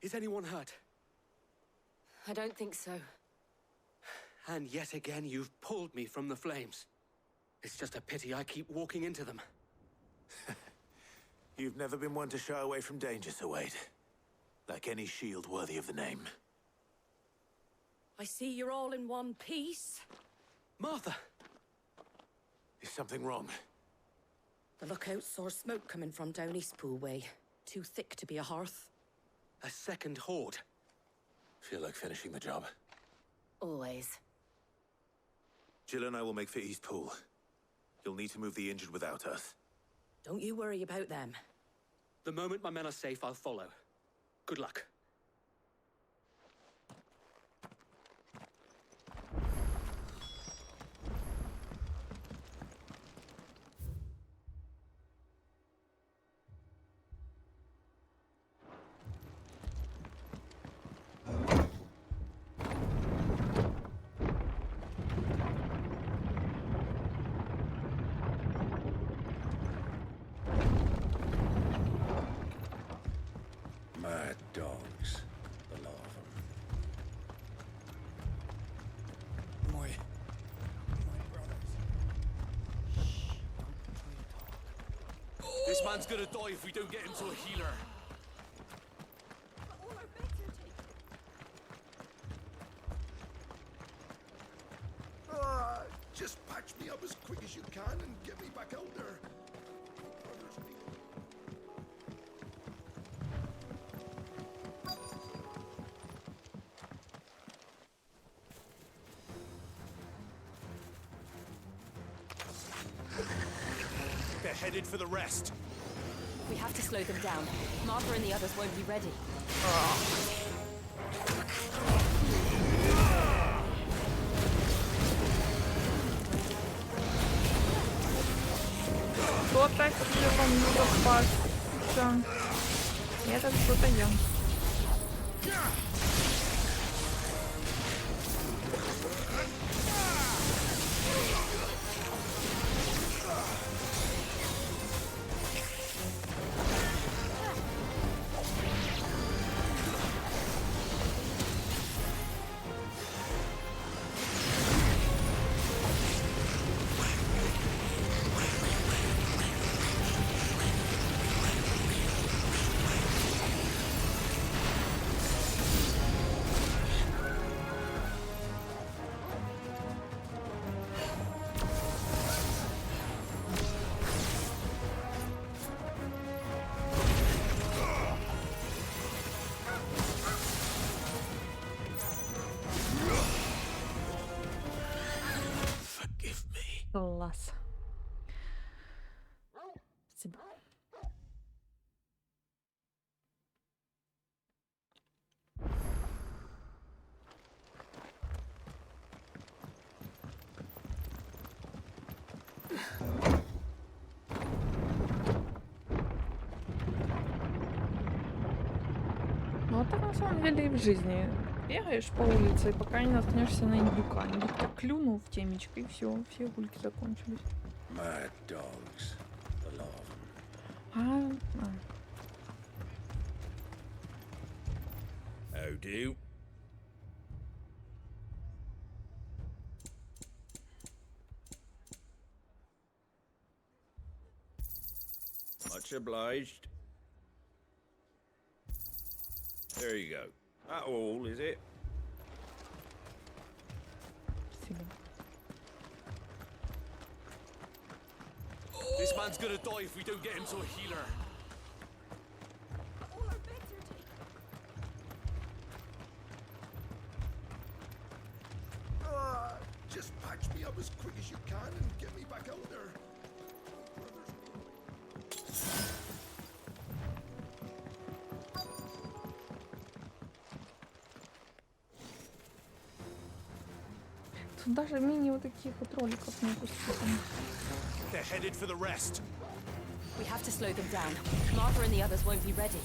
Is anyone hurt? I don't think so. And yet again, you've pulled me from the flames. It's just a pity I keep walking into them. You've never been one to shy away from danger, Sir Wade. Like any shield worthy of the name. I see you're all in one piece. Martha! Is something wrong? The lookout saw smoke coming from down Eastpool way. Too thick to be a hearth. A second horde. Feel like finishing the job? Always. Jill and I will make for Eastpool. You'll need to move the injured without us. Don't you worry about them. The moment my men are safe, I'll follow. Good luck. Mad dogs, the lot of them. My brothers. This man's gonna die if we don't get him to a healer. Just patch me up as quick as you can and get me back out there. They're headed for the rest. We have to slow them down. Martha and the others won't be ready. Кто-то хотел не попасться. Это кто-то я. Класс. Спасибо. Ну, вот так на самом деле и в жизни. Бегаешь по улице, и пока не наткнешься на индюка. Индюк так клюнул в темечко, и все гульки закончились. Mad dogs, the lot of them. How do? Much obliged. There you go. That all, is it? Спасибо. This man's gonna die if we don't get him to a healer. Just patch me up as quick as you can and get me back out there. Тут даже мини вот таких вот роликов не пустили. They're headed for the rest. We have to slow them down. Martha and the others won't be ready.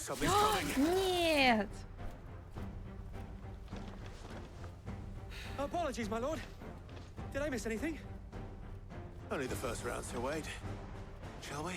Something's coming. Нет! Apologies, my lord. Did I miss anything? Only the first round, so wait. Shall we?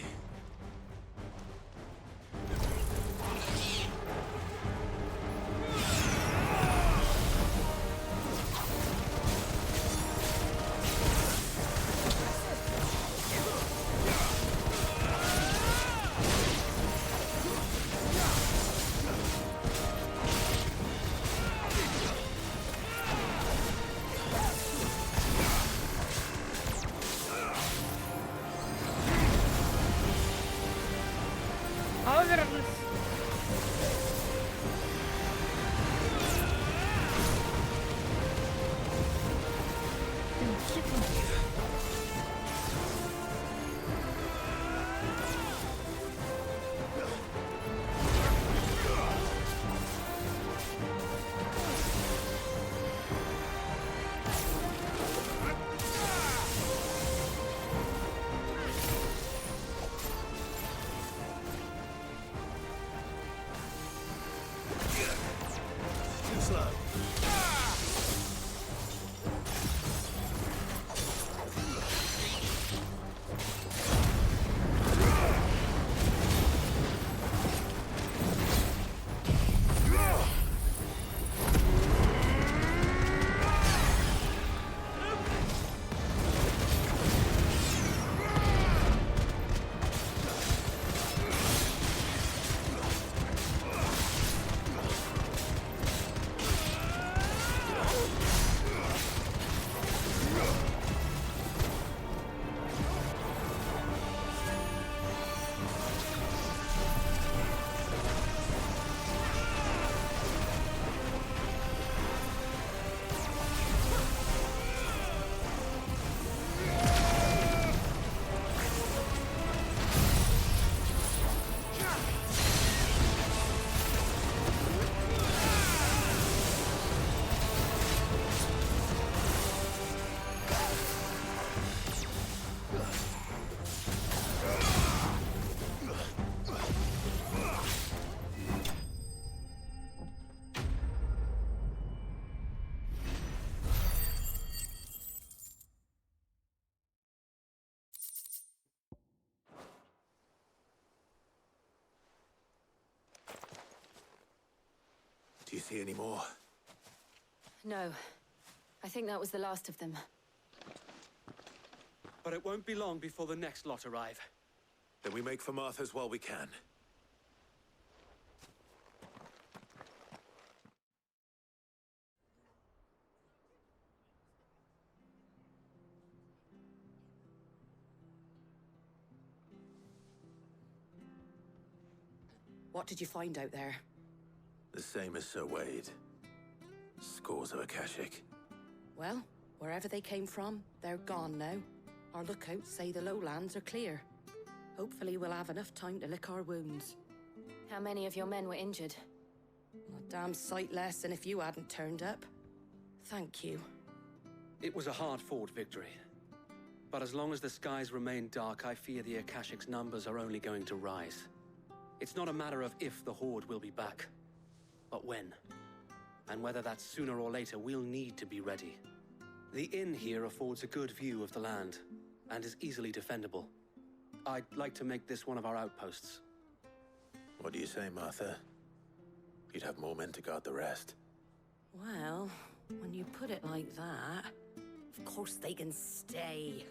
Do you see any more? No. I think that was the last of them. But it won't be long before the next lot arrive. Then we make for Martha's while we can. What did you find out there? The same as Sir Wade. Scores of Akashic. Well, wherever they came from, they're gone now. Our lookouts say the lowlands are clear. Hopefully we'll have enough time to lick our wounds. How many of your men were injured? A damn sight less than if you hadn't turned up. Thank you. It was a hard-fought victory. But as long as the skies remain dark, I fear the Akashic's numbers are only going to rise. It's not a matter of if the Horde will be back, but when. And whether that's sooner or later, we'll need to be ready. The inn here affords a good view of the land, and is easily defendable. I'd like to make this one of our outposts. What do you say, Martha? You'd have more men to guard the rest. Well, when you put it like that, of course they can stay.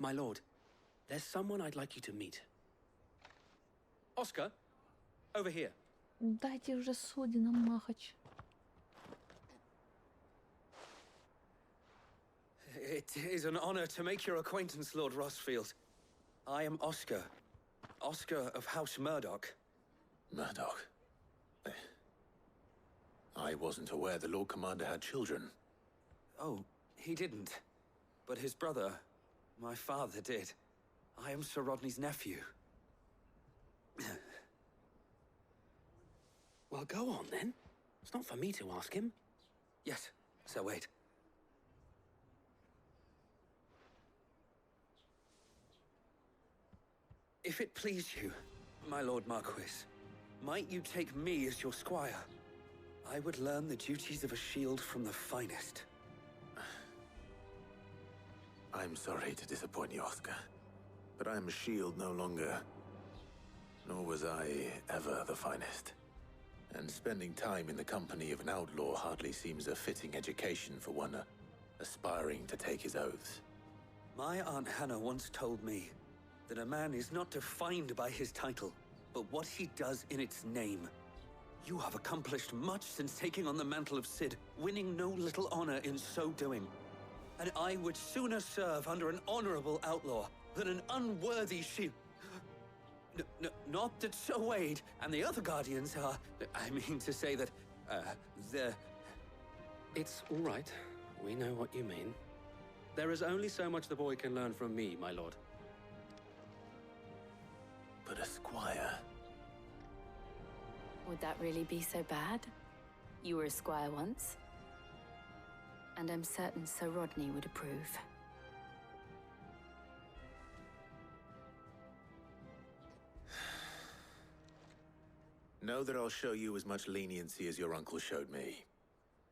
My lord, there's someone I'd like you to meet. Oscar, over here. Дайте уже Содина махач. It is an honor to make your acquaintance, Lord Rossfield. I am Oscar. Oscar of House Murdoch. Murdoch? I wasn't aware the Lord Commander had children. Oh, he didn't. But his brother, my father, did. I am Sir Rodney's nephew. Well, go on, then. It's not for me to ask him. Yes, Sir Wade. If it please you, my Lord Marquis, might you take me as your squire? I would learn the duties of a shield from the finest. I'm sorry to disappoint you, Oscar, but I am a shield no longer. Nor was I ever the finest. And spending time in the company of an outlaw hardly seems a fitting education for one aspiring to take his oaths. My Aunt Hannah once told me that a man is not defined by his title, but what he does in its name. You have accomplished much since taking on the mantle of Cid, winning no little honor in so doing. And I would sooner serve under an honorable outlaw than an unworthy shield. Not that Sir Wade and the other Guardians are... I mean to say that, they're... It's all right. We know what you mean. There is only so much the boy can learn from me, my lord. But a squire... Would that really be so bad? You were a squire once. And I'm certain Sir Rodney would approve. Know that I'll show you as much leniency as your uncle showed me.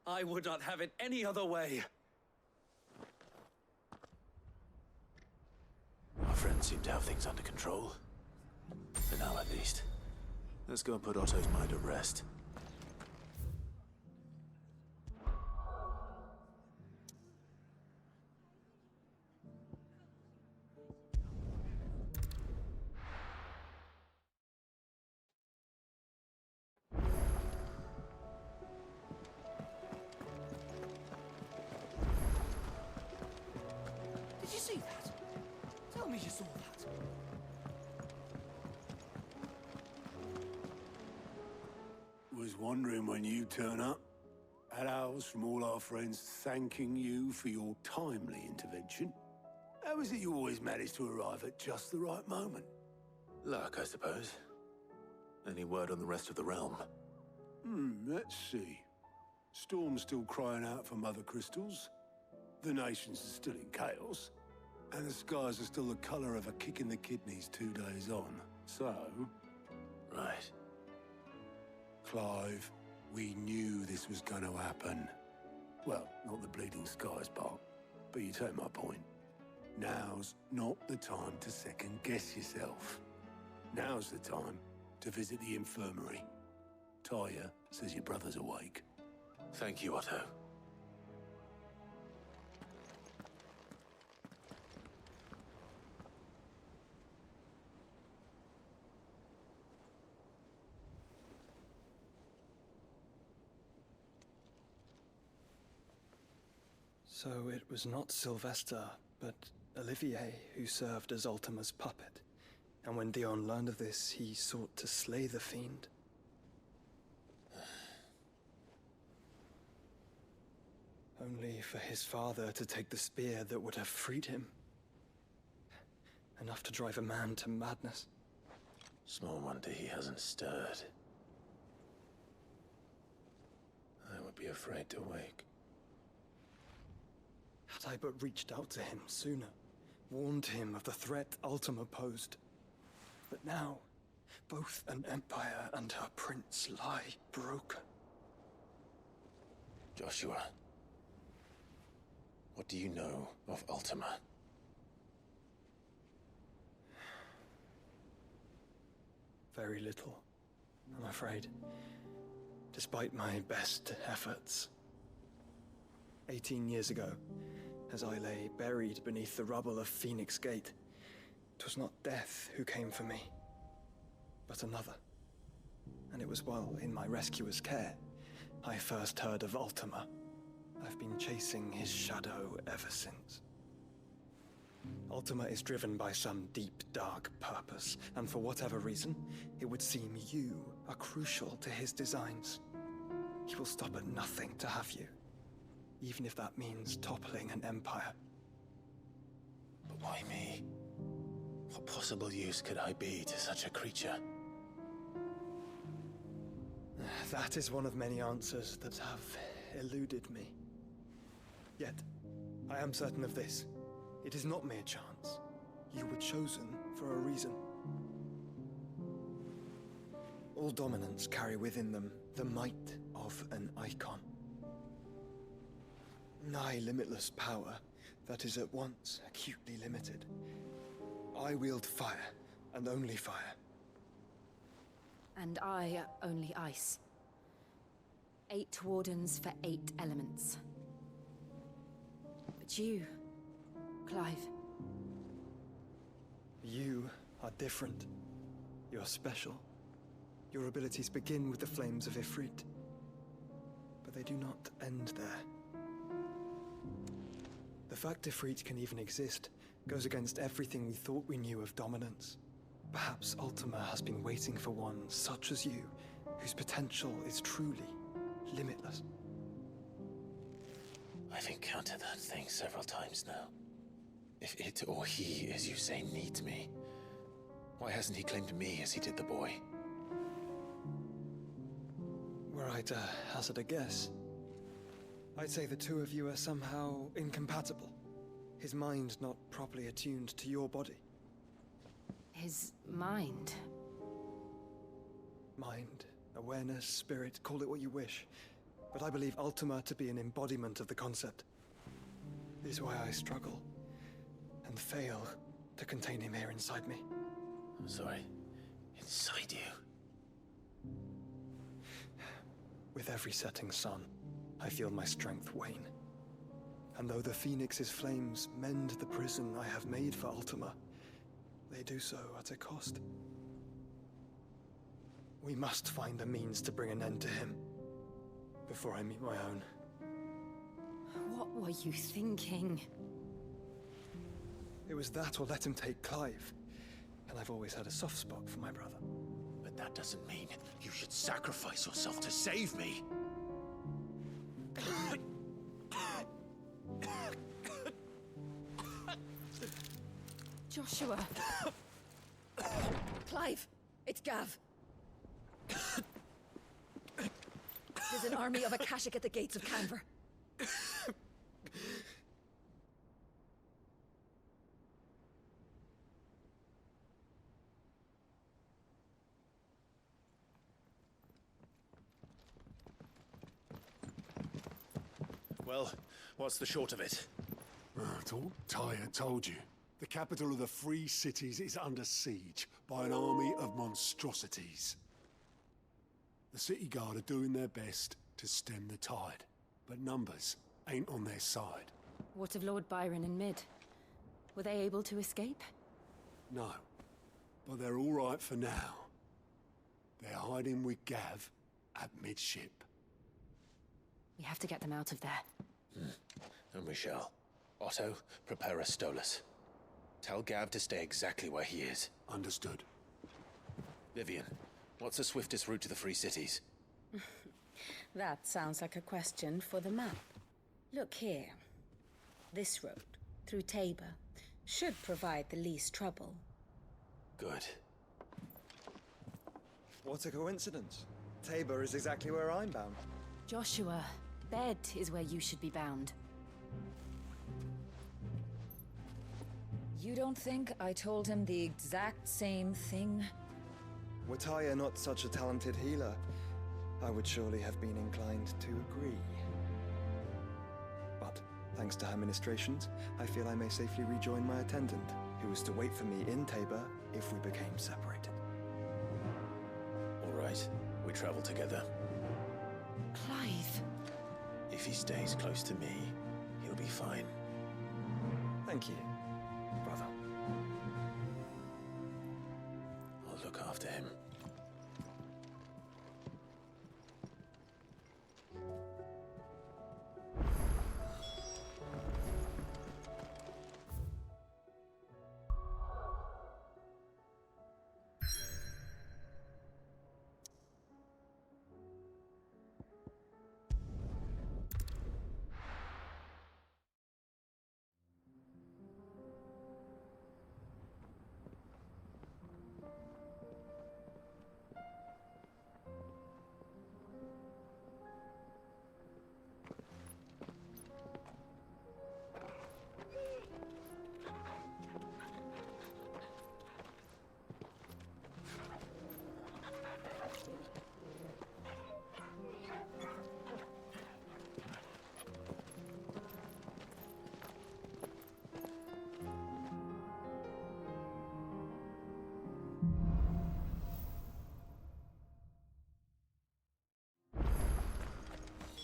I would not have it any other way. Our friends seem to have things under control. For now, at least. Let's go and put Otto's mind at rest. Did you see that? Tell me you saw that. Was wondering when you turn up. Had owls from all our friends thanking you for your timely intervention. How is it you always manage to arrive at just the right moment? Luck, I suppose. Any word on the rest of the realm? Let's see. Storm's still crying out for mother crystals. The nations are still in chaos. And the skies are still the color of a kick in the kidneys 2 days on. So... Right. Clive, we knew this was going to happen. Well, not the bleeding skies part, but you take my point. Now's not the time to second-guess yourself. Now's the time to visit the infirmary. Talia says your brother's awake. Thank you, Otto. So it was not Sylvester, but Olivier who served as Ultima's puppet. And when Dion learned of this, he sought to slay the fiend. Only for his father to take the spear that would have freed him. Enough to drive a man to madness. Small wonder he hasn't stirred. I would be afraid to wake. Had I but reached out to him sooner, warned him of the threat Ultima posed. But now, both an empire and her prince lie broken. Joshua, what do you know of Ultima? Very little, I'm afraid. Despite my best efforts. 18 years ago, as I lay buried beneath the rubble of Phoenix Gate. 'Twas not death who came for me, but another. And it was while in my rescuer's care I first heard of Ultima. I've been chasing his shadow ever since. Ultima is driven by some deep, dark purpose, and for whatever reason, it would seem you are crucial to his designs. He will stop at nothing to have you, even if that means toppling an empire. But why me? What possible use could I be to such a creature? That is one of many answers that have eluded me. Yet, I am certain of this. It is not mere chance. You were chosen for a reason. All dominants carry within them the might of an icon. Nigh limitless power that is at once acutely limited. I wield fire, and only fire. And I only ice. 8 wardens for 8 elements. But you, Clive. You are different. You're special. Your abilities begin with the flames of Ifrit. But they do not end there. The fact Ifrit can even exist goes against everything we thought we knew of dominance. Perhaps Ultima has been waiting for one such as you, whose potential is truly limitless. I've encountered that thing several times now. If it or he, as you say, needs me, why hasn't he claimed me as he did the boy? Were I to hazard a guess, I'd say the two of you are somehow incompatible. His mind not properly attuned to your body. His mind? Mind, awareness, spirit, call it what you wish. But I believe Ultima to be an embodiment of the concept. This is why I struggle and fail to contain him here inside me. I'm sorry. Inside you? With every setting sun, I feel my strength wane. And though the Phoenix's flames mend the prison I have made for Ultima, they do so at a cost. We must find a means to bring an end to him before I meet my own. What were you thinking? It was that or let him take Clive. And I've always had a soft spot for my brother. But that doesn't mean you should sacrifice yourself to save me. Joshua. Clive, it's Gav. There's an army of Akashic at the gates of Canver. Well, what's the short of it? I thought Tyre told you. The capital of the Free Cities is under siege by an army of monstrosities. The City Guard are doing their best to stem the tide, but numbers ain't on their side. What of Lord Byron and Mid? Were they able to escape? No, but they're all right for now. They're hiding with Gav at midship. We have to get them out of there. And we shall. Otto, prepare a Stolas. Tell Gav to stay exactly where he is. Understood. Vivian, what's the swiftest route to the Free Cities? That sounds like a question for the map. Look here. This road, through Tabor, should provide the least trouble. Good. What a coincidence. Tabor is exactly where I'm bound. Joshua, bed is where you should be bound. You don't think I told him the exact same thing? Were Tyre not such a talented healer, I would surely have been inclined to agree. But, thanks to her ministrations, I feel I may safely rejoin my attendant, who was to wait for me in Tabor if we became separated. All right, we travel together. Clive! If he stays close to me, he'll be fine. Thank you, brother. I'll look after him.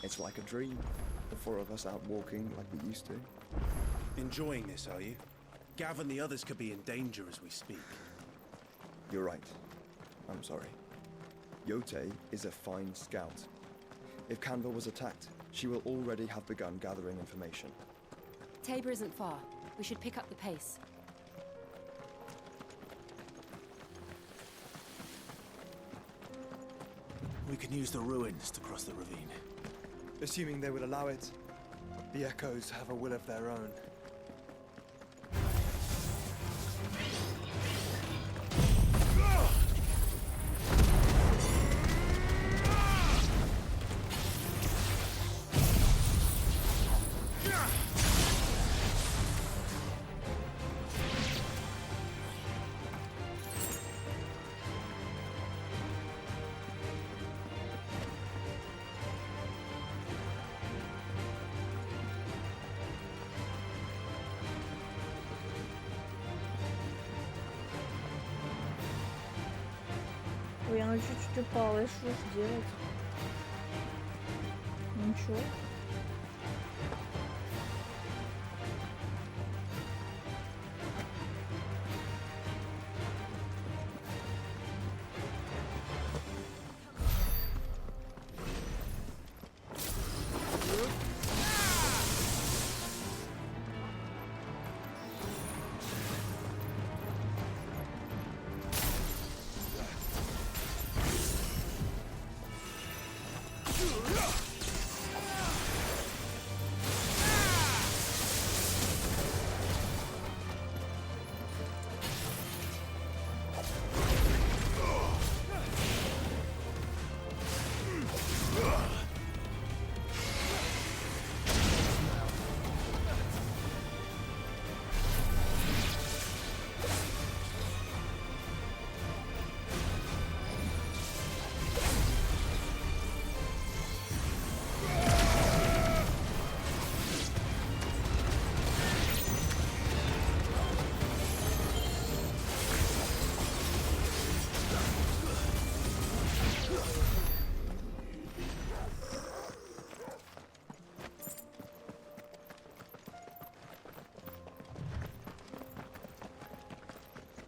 It's like a dream. The four of us out walking like we used to. Enjoying this, are you? Gav and the others could be in danger as we speak. You're right. I'm sorry. Yote is a fine scout. If Canva was attacked, she will already have begun gathering information. Tabor isn't far. We should pick up the pace. We can use the ruins to cross the ravine. Assuming they would allow it, the Echoes have a will of their own. Ой, она чуть-чуть упала, и что ж делать? Ничего.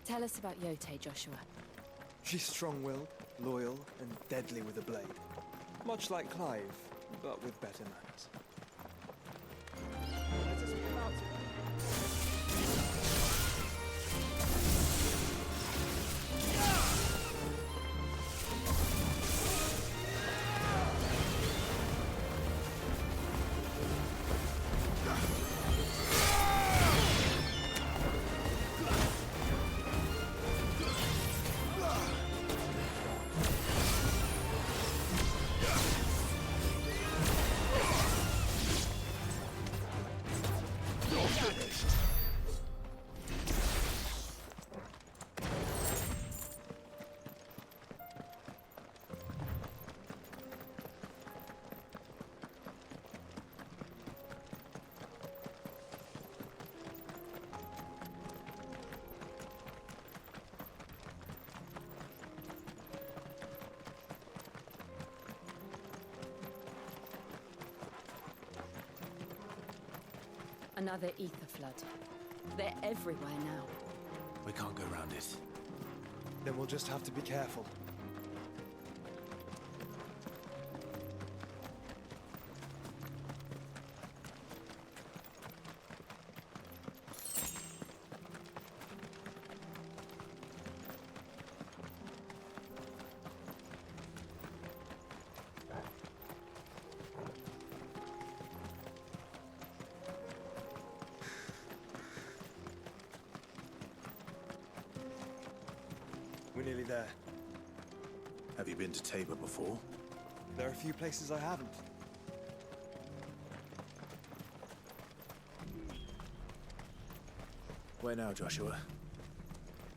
Tell us about Yote, Joshua. She's strong-willed, loyal, and deadly with a blade. Much like Clive, but with better manners. Let us be about it. Another ether flood. They're everywhere now. We can't go around it. Then we'll just have to be careful. We're nearly there. Have you been to Tabor before? There are a few places I haven't. Where now, Joshua?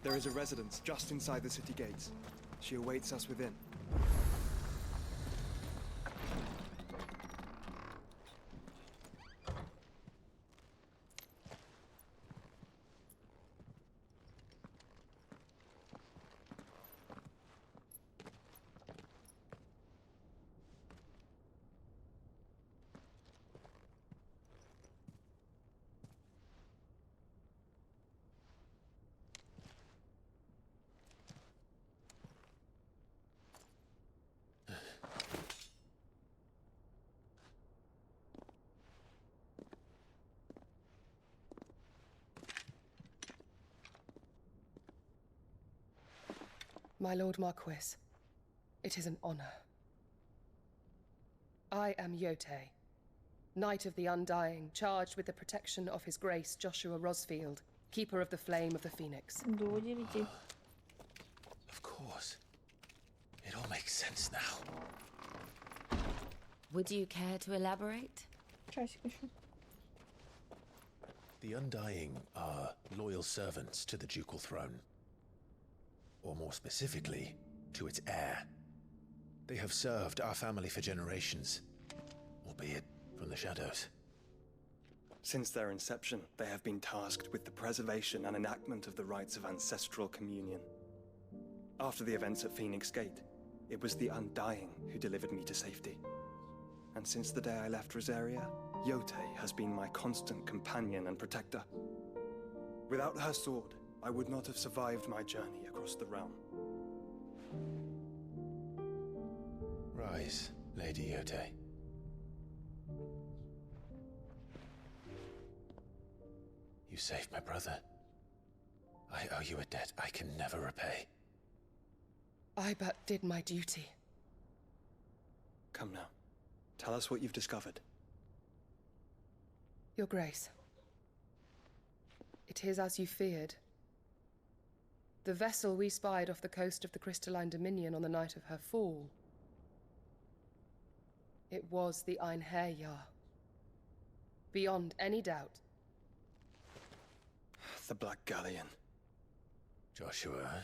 There is a residence just inside the city gates. She awaits us within. My Lord Marquis, it is an honor. I am Yotei, Knight of the Undying, charged with the protection of His Grace Joshua Rosfield, Keeper of the Flame of the Phoenix. Of course. It all makes sense now. Would you care to elaborate? The Undying are loyal servants to the ducal throne. Or more specifically, to its heir. They have served our family for generations, albeit from the shadows. Since their inception, they have been tasked with the preservation and enactment of the rites of ancestral communion. After the events at Phoenix Gate, it was the Undying who delivered me to safety. And since the day I left Rosaria, Yotei has been my constant companion and protector. Without her sword, I would not have survived my journey across the realm. Rise, Lady Yotei. You saved my brother. I owe you a debt I can never repay. I but did my duty. Come now. Tell us what you've discovered. Your Grace. It is as you feared. The vessel we spied off the coast of the Crystalline Dominion on the night of her fall. It was the Einherjar. Beyond any doubt. The Black Galleon. Joshua,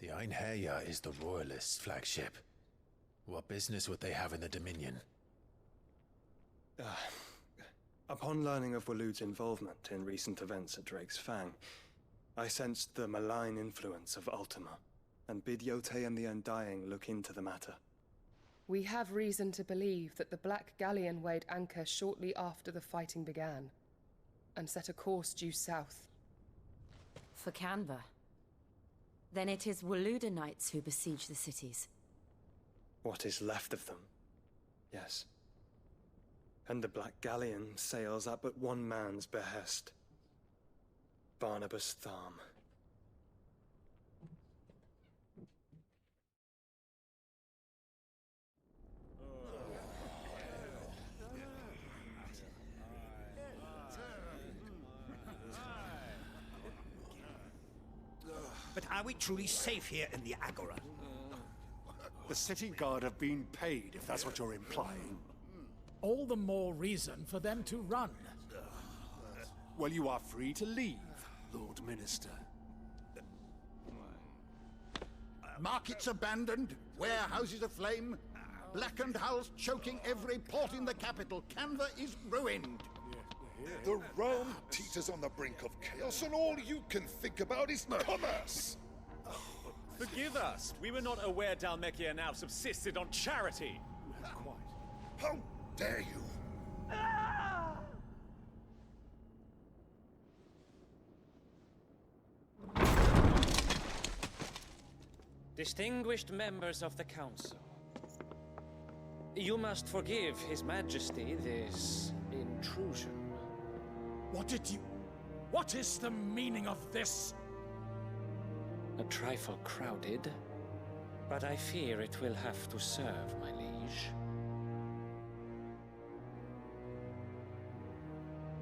the Einherjar is the Royalists' flagship. What business would they have in the Dominion? Upon learning of Waloed's involvement in recent events at Drake's Fang, I sensed the malign influence of Ultima, and bid Yotei and the Undying look into the matter. We have reason to believe that the Black Galleon weighed anchor shortly after the fighting began, and set a course due south. For Canva. Then it is Waloed Knights who besiege the cities. What is left of them, yes. And the Black Galleon sails at but one man's behest. Barnabas Tharm. But are we truly safe here in the Agora? The city guard have been paid, if that's what you're implying. All the more reason for them to run. Well, you are free to leave, Lord Minister. Markets abandoned, warehouses aflame, blackened hulls choking every port in the capital. Canva is ruined. The realm teeters on the brink of chaos, and all you can think about is commerce! Forgive us. We were not aware Dhalmekia now subsisted on charity. How dare you? Distinguished members of the Council, you must forgive His Majesty this intrusion. What is the meaning of this? A trifle crowded, but I fear it will have to serve, my liege.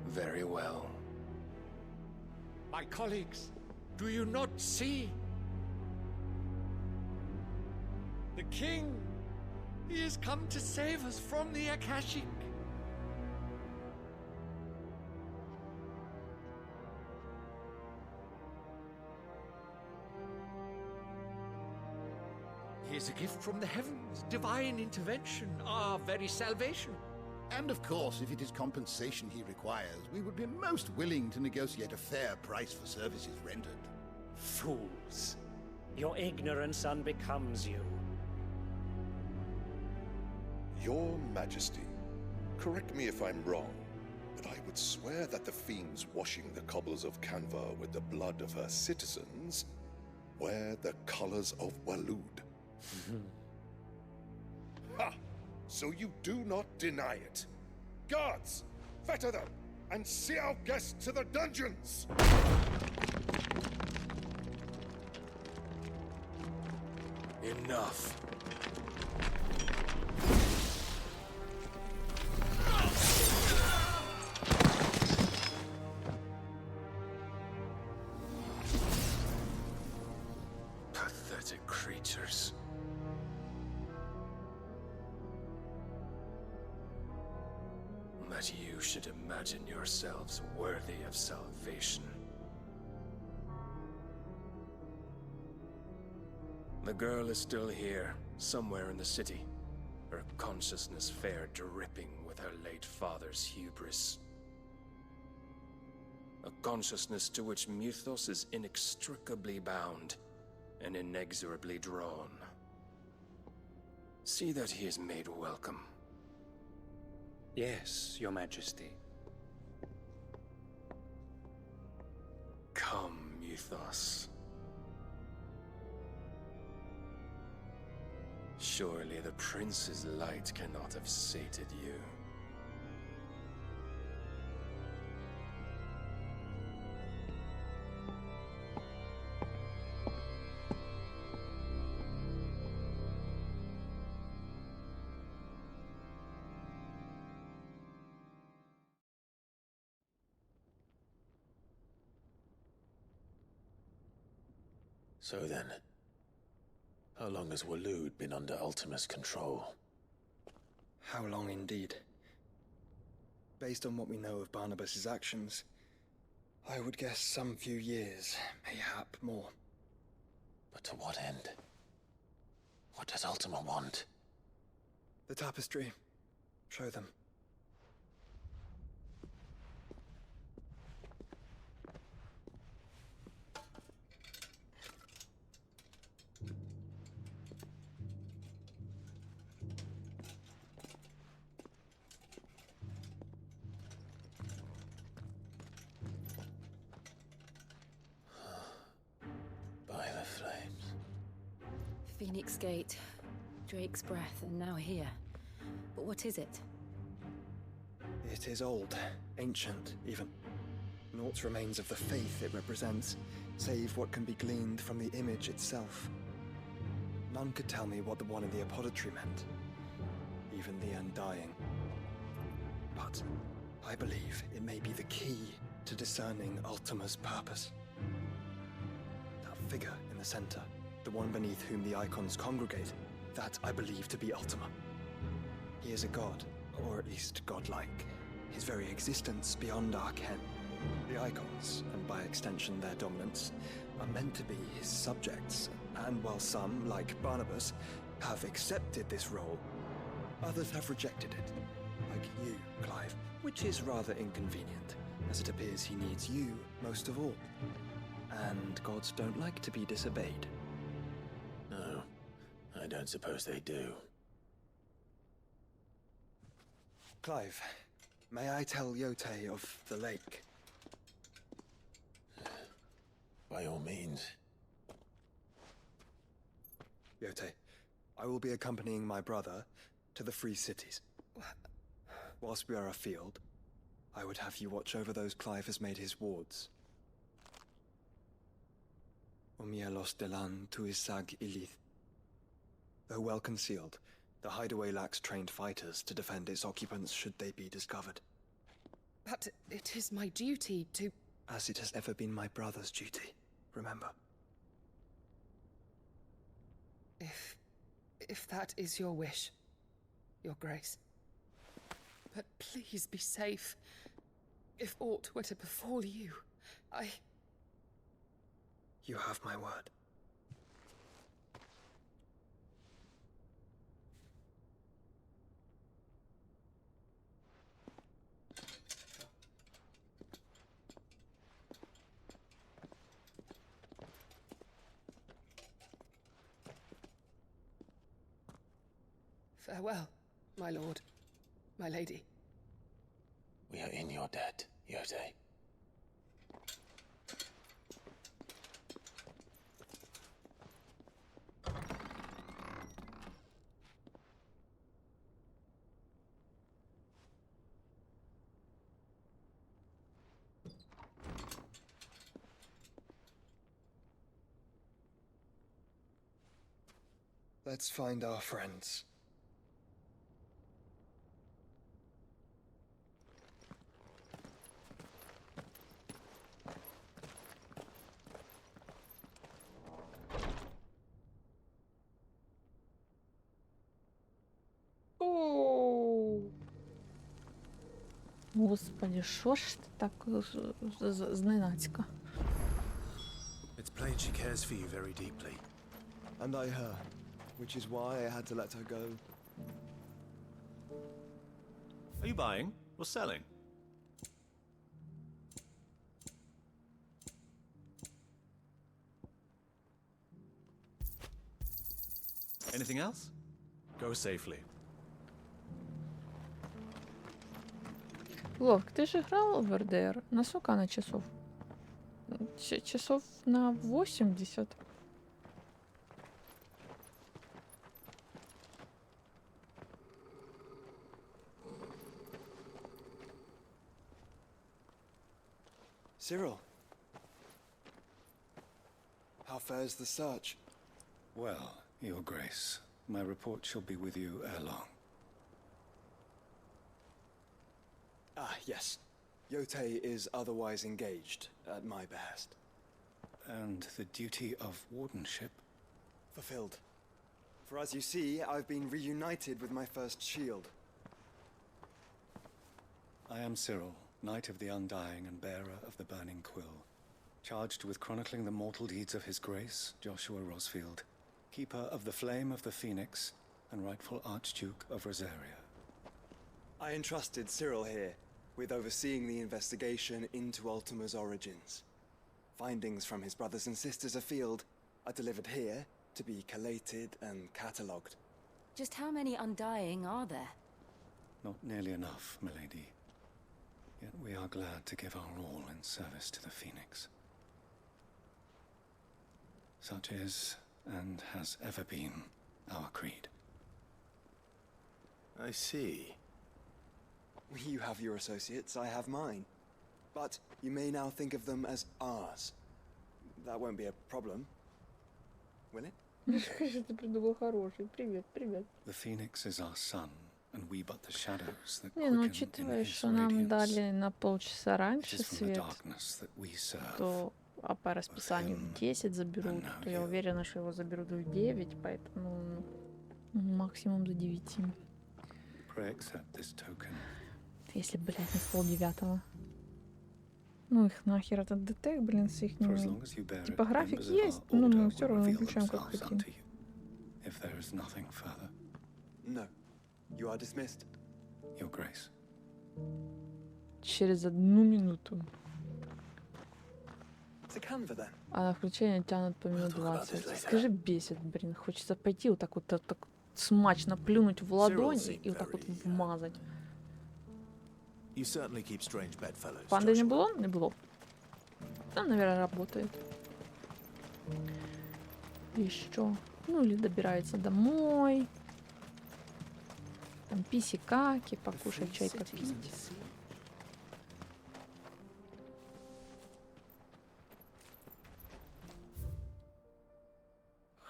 Very well. My colleagues, do you not see? The king! He has come to save us from the Akashic! He is a gift from the heavens, divine intervention, our very salvation. And of course, if it is compensation he requires, we would be most willing to negotiate a fair price for services rendered. Fools. Your ignorance unbecomes you. Your Majesty, correct me if I'm wrong, but I would swear that the fiends washing the cobbles of Canva with the blood of her citizens wear the colors of Waloed. Ha! So you do not deny it. Guards, fetter them, and see our guests to the dungeons! Enough. Pathetic creatures. That you should imagine yourselves worthy of salvation. The girl is still here, somewhere in the city. Her consciousness fair dripping with her late father's hubris. A consciousness to which Mythos is inextricably bound and inexorably drawn. See that he is made welcome. Yes, Your Majesty. Come, Mythos. Surely the prince's light cannot have sated you. So then, how long has Waloed been under Ultima's control? How long indeed? Based on what we know of Barnabas's actions, I would guess some few years, mayhap more. But to what end? What does Ultima want? The tapestry. Show them. By the flames. Phoenix Gate, Drake's Breath, and now here. But what is it? It is old, ancient, even. Naught remains of the faith it represents, save what can be gleaned from the image itself. None could tell me what the one in the apothecary meant, even the Undying. But I believe it may be the key to discerning Ultima's purpose. That figure in the center, the one beneath whom the icons congregate, that I believe to be Ultima. He is a god, or at least godlike. His very existence beyond our ken. The icons, and by extension their dominance, are meant to be his subjects, and while some, like Barnabas, have accepted this role, others have rejected it, like you, Clive, which is rather inconvenient, as it appears he needs you most of all. And gods don't like to be disobeyed. No, I don't suppose they do. Clive, may I tell Yote of the lake? By all means. Yote, I will be accompanying my brother to the Free Cities. Whilst we are afield, I would have you watch over those Clive has made his wards. Omielos delan tuisag ilith. Though well concealed, the hideaway lacks trained fighters to defend its occupants should they be discovered. But it is my duty to... As it has ever been my brother's duty, remember. If that is your wish, Your Grace. But please be safe. If aught were to befall you, You have my word. Farewell, my lord, my lady. We are in your debt, Yote. Let's find our friends. Господи, що ж ти так зненацька? It's plain she cares for you very deeply. And I her, which is why I had to let her go. Are you buying or selling? Anything else? Go safely. Ловк, ты же играл в РДР? На сколько она часов? Часов на 80. Cyril. How fares the search? Well, Your Grace, my report shall be with you ere long. Ah, yes. Yote is otherwise engaged, at my behest. And the duty of wardenship? Fulfilled. For as you see, I've been reunited with my first shield. I am Cyril, Knight of the Undying and bearer of the Burning Quill, charged with chronicling the mortal deeds of His Grace, Joshua Rosfield, keeper of the Flame of the Phoenix and rightful Archduke of Rosaria. I entrusted Cyril here with overseeing the investigation into Ultima's origins. Findings from his brothers and sisters afield are delivered here to be collated and catalogued. Just how many Undying are there? Not nearly enough, milady. Yet we are glad to give our all in service to the Phoenix. Such is, and has ever been, our creed. I see. You have your associates, I have mine. But you may now think of them as ours. That won't be a problem. Will it? Ты придумал хороший. Привет, привет. The Phoenix is our sun, and we but the shadows that Не, ну quicken in учитывая, his что нам radiance. дали на полчаса It раньше is from the свет, darkness that we serve. то по расписанию в 10 заберут, то я уверена, что его заберут в 9, поэтому максимум до 9. Pray accept this token. Если, блядь, не в 8:30. Ну их нахер этот детек, блин, с их... For as long as you bear it, Типа график members of есть, our но мы order все will равно reveal включаем как themselves хотим. unto you. If there is nothing further, No. You are dismissed. Your Grace. Через 1 минуту. It's a Canva then. А на включение тянут по минут 20. Скажи, бесит, блин. Хочется пойти вот так вот так смачно плюнуть в ладонь и вот так вот вмазать. You certainly keep strange bedfellows. Панда не было? Не было. Там, наверное, работает. Еще. Ну или добирается домой. Там писи-каки, покушать, чай попить.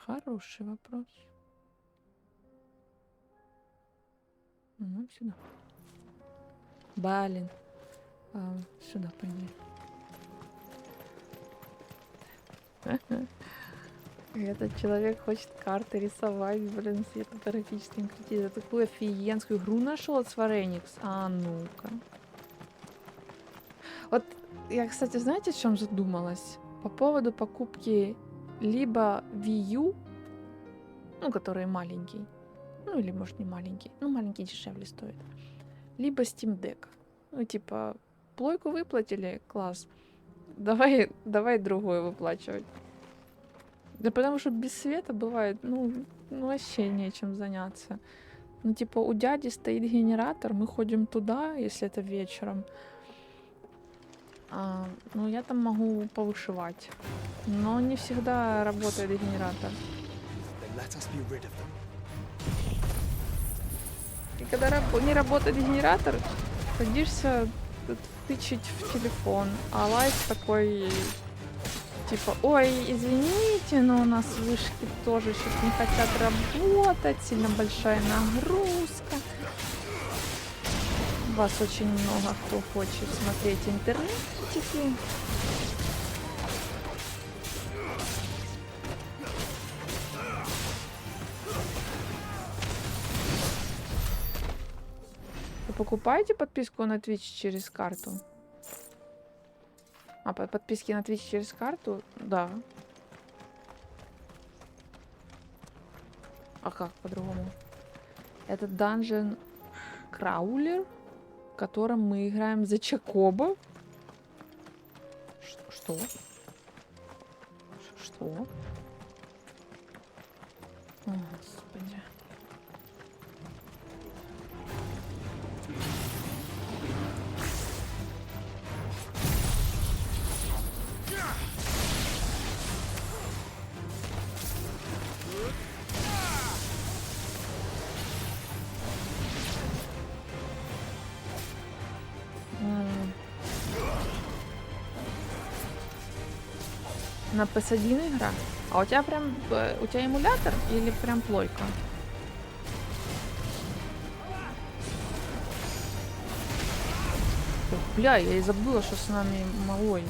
Хороший вопрос. Ну, сюда. Блин. Сюда пойди. Этот человек хочет карты рисовать, блин, светографическим крутить. Я такую офигенскую игру нашел от Square. А ну-ка. Вот я, кстати, знаете, о чем задумалась? По поводу покупки либо Wii U, ну, который маленький, ну, или, может, не маленький, ну, маленький дешевле стоит, либо Steam Deck. Ну, типа, плойку выплатили, класс, давай другую выплачивать. Да потому что без света бывает, ну вообще нечем заняться. Ну, типа, у дяди стоит генератор, мы ходим туда, если это вечером. Ну, я там могу повышивать. Но не всегда работает генератор. И когда не работает генератор, садишься тычить в телефон, а лайф такой... Типа, ой, извините, но у нас вышки тоже сейчас не хотят работать, сильно большая нагрузка. Вас очень много кто хочет смотреть интернетики. Вы покупаете подписку на Twitch через карту? А, подписки на Twitch через карту? Да. А как по-другому? Это Dungeon Crawler, в котором мы играем за Чакоба. Что? Что? О, Господи. На PS1 игра? А у тебя прям... У тебя эмулятор или прям плойка? Ох, бля, я и забыла, что с нами малой.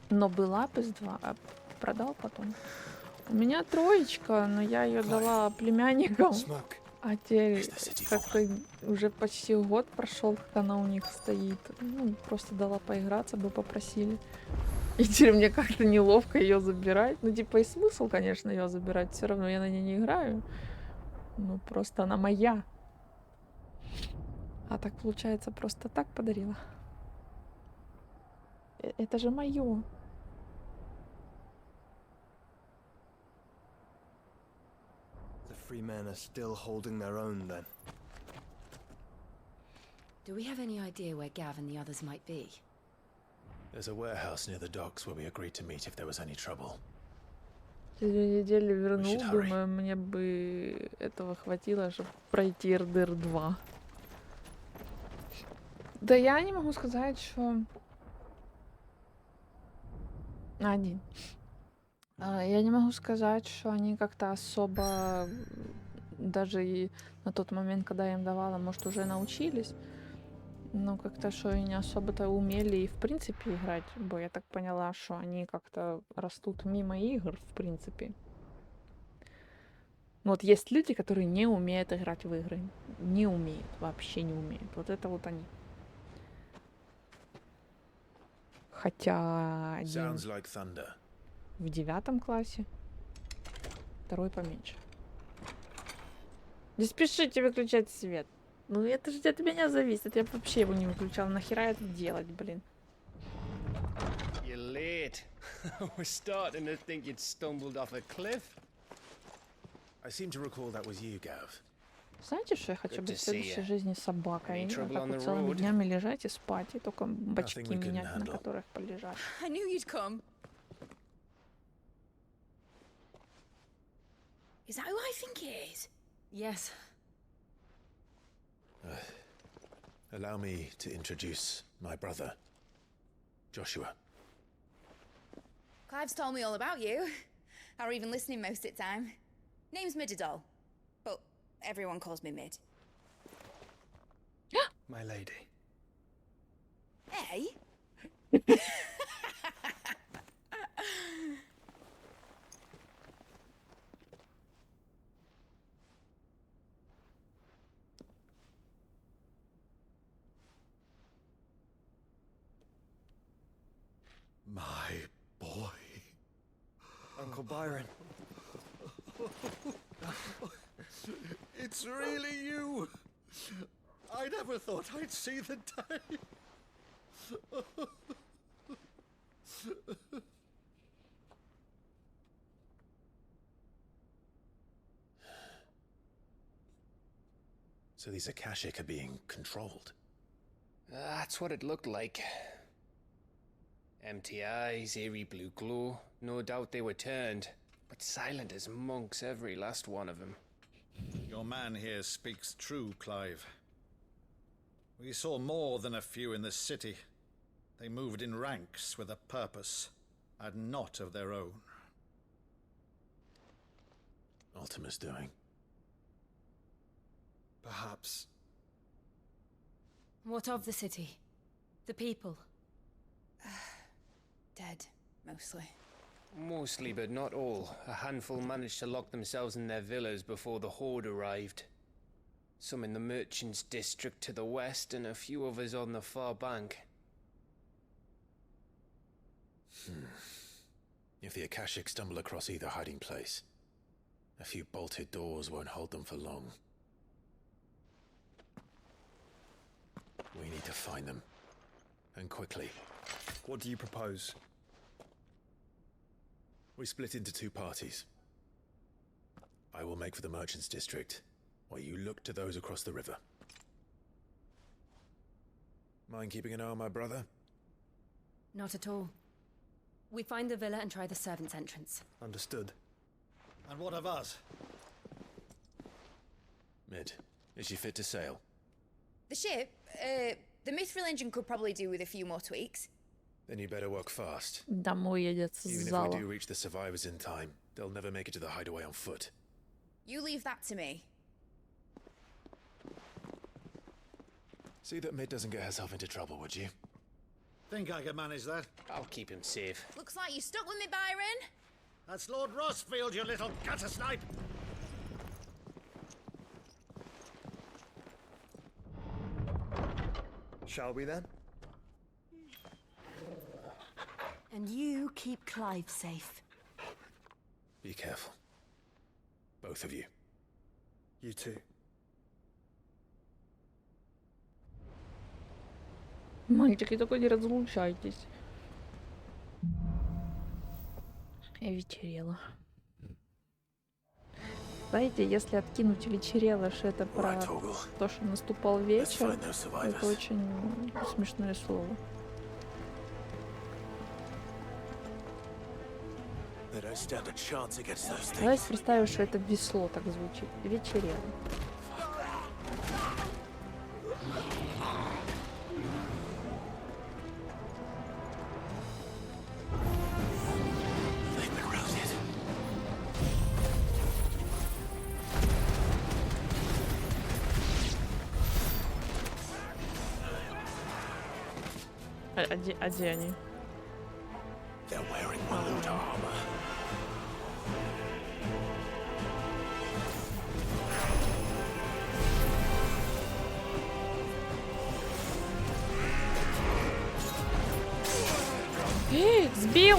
Но была PS2, а продал потом. У меня троечка, но я ее дала племянникам. А теперь как-то уже почти год прошел, как она у них стоит. Ну, просто дала поиграться, бы попросили. И теперь мне как-то неловко ее забирать. Ну, типа, и смысл, конечно, ее забирать. Все равно я на ней не играю. Ну, просто она моя. А так, получается, просто так подарила. Это же мое. Free men are still holding their own, then. Do we have any idea where Gav and the others might be? There's a warehouse near the docks where we agreed to meet if there was any trouble. Через 2 недели вернул, думаю, мне бы этого хватило, чтобы пройти RDR 2. Да я не могу сказать, что... Один. Я не могу сказать, что они как-то особо, даже и на тот момент, когда я им давала, может, уже научились, но как-то, что и не особо-то умели и в принципе играть, бо я так поняла, что они как-то растут мимо игр, в принципе. Ну, вот есть люди, которые не умеют играть в игры. Не умеют, вообще не умеют. Вот это вот они. Хотя один в 9 классе, второй поменьше. Не спешите выключать свет. Ну это же от меня зависит. Я вообще его не выключала. Нахера это делать, блин? You're late. We're starting to think you'd stumbled off a cliff. I seem to recall that was you, Gav. Знаете, что я хочу быть в следующей жизни собакой? Вот так вот целыми днями лежать и спать, и только бачки менять, на которых полежать. I knew you'd come. Is that who I think it is? Yes. Allow me to introduce my brother, Joshua. Clive's told me all about you. Or even listening most of the time. Name's Midadol, but everyone calls me Mid. My lady. Hey? My boy. Uncle Byron. It's really you. I never thought I'd see the day. So these Akashic are being controlled? That's what it looked like. Empty eyes, eerie blue glow. No doubt they were turned, but silent as monks, every last one of them. Your man here speaks true, Clive. We saw more than a few in this city. They moved in ranks with a purpose, and not of their own. Ultima's doing. Perhaps. What of the city? The people? Dead, mostly. Mostly, but not all. A handful managed to lock themselves in their villas before the Horde arrived. Some in the merchants' district to the west, and a few others on the far bank. If the Akashic stumble across either hiding place, a few bolted doors won't hold them for long. We need to find them. And quickly. What do you propose? We split into two parties. I will make for the merchants' district, while you look to those across the river. Mind keeping an eye on my brother? Not at all. We find the villa and try the servants' entrance. Understood. And what of us? Mid, is she fit to sail? The ship, the mithril engine could probably do with a few more tweaks. Then you better work fast. Домой едет с Even if зала. we do reach the survivors in time, they'll never make it to the hideaway on foot. You leave that to me. See that Mid doesn't get herself into trouble, would you? Think I can manage that? I'll keep him safe. Looks like you stuck with me, Byron. That's Lord Rossfield, you little gutter snipe! Shall we then? And you keep Clive safe. Be careful. Both of you. You too. Мальчики, только не разлучайтесь. Вечерело. Знаете, если откинуть вечерело, что это про то, что наступал вечер, это очень смешное слово. Давайте представим, что это весло так звучит. Вечерело. А где они? Сбил!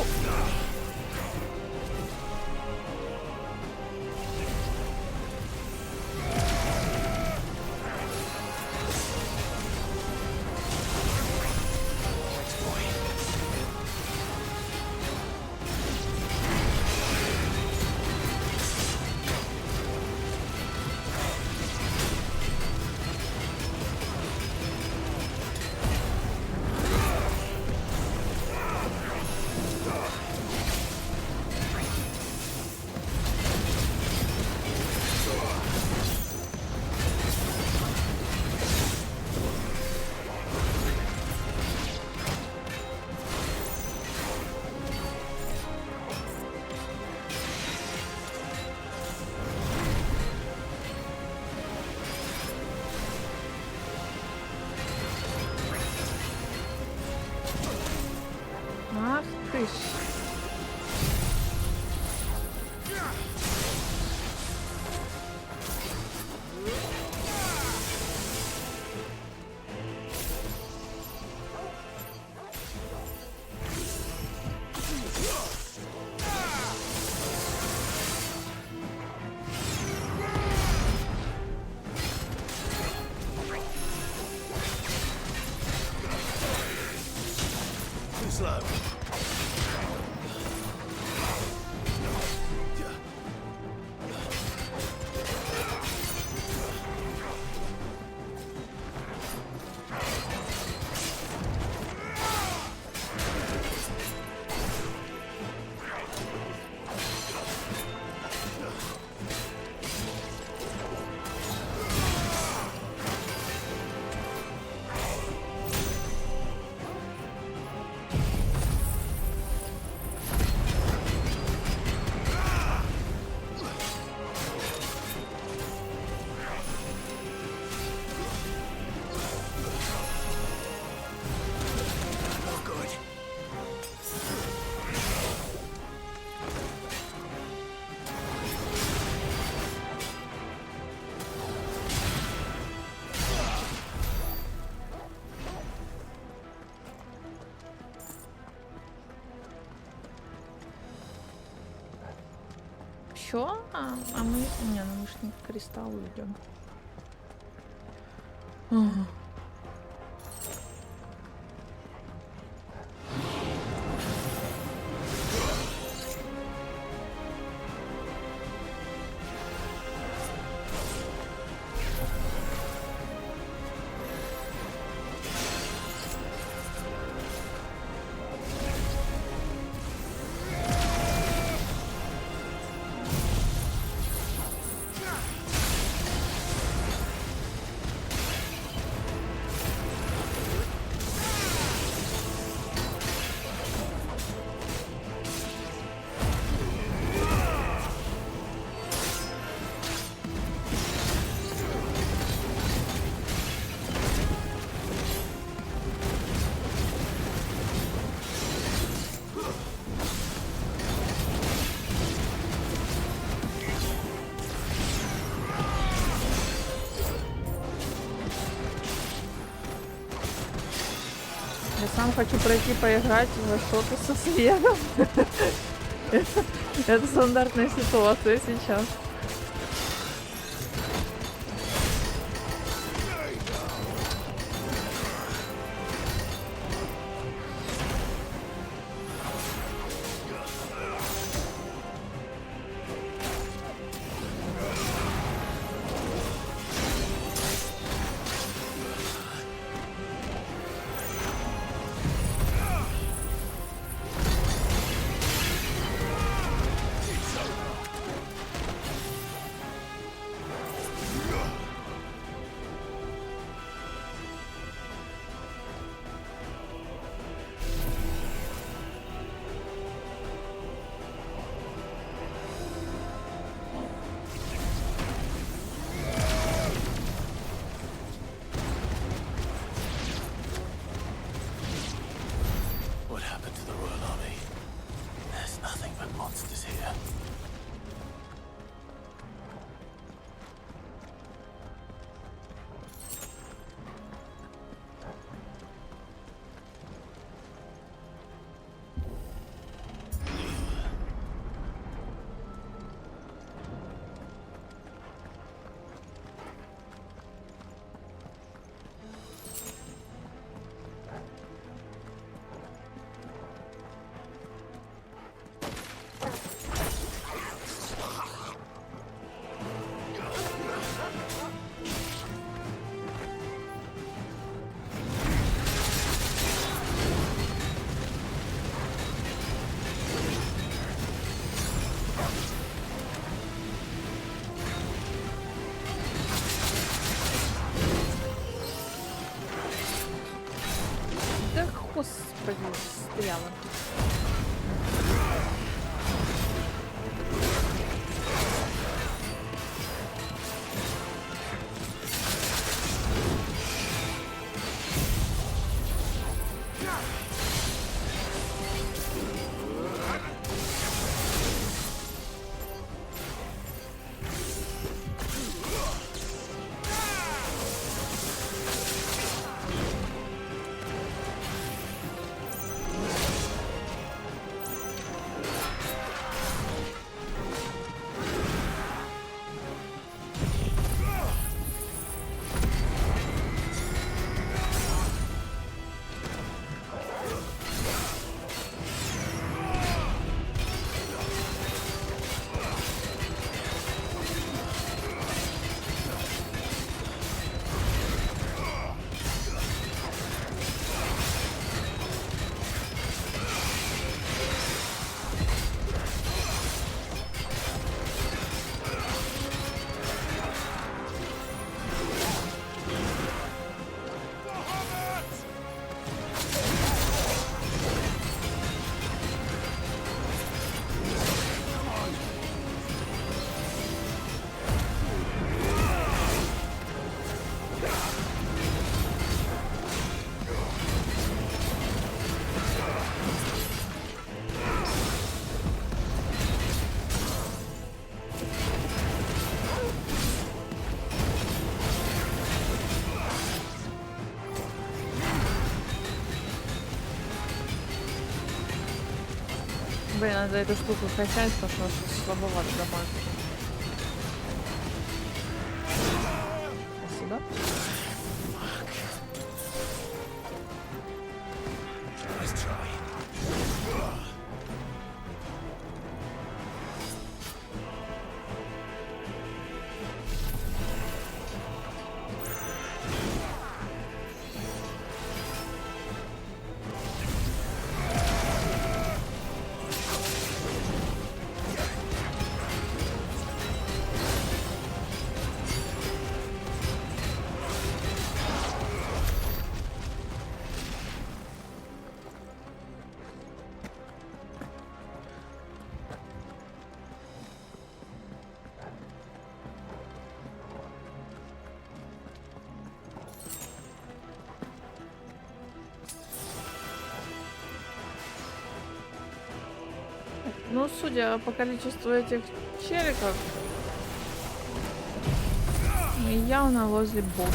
Ах ты ж. Too slow. Чё? А мы... Не, ну мы ж не к кристаллу идем. Я сам хочу пройти поиграть во что-то со светом. Это стандартная ситуация сейчас. Блин, надо эту штуку качать, потому что слабовато дамажит. Спасибо. Ну, судя по количеству этих челиков, мы явно возле босса.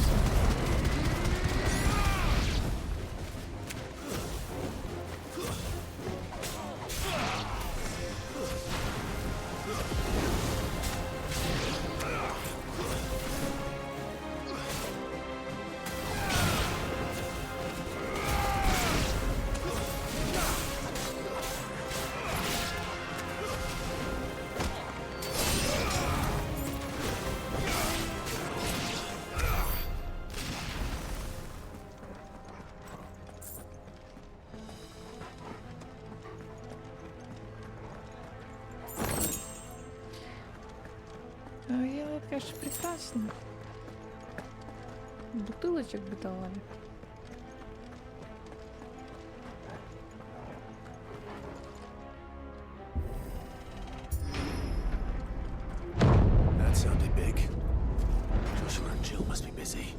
Это, конечно, прекрасно. Бутылочек бы давали. That sounded big. Joshua and Jill must be busy.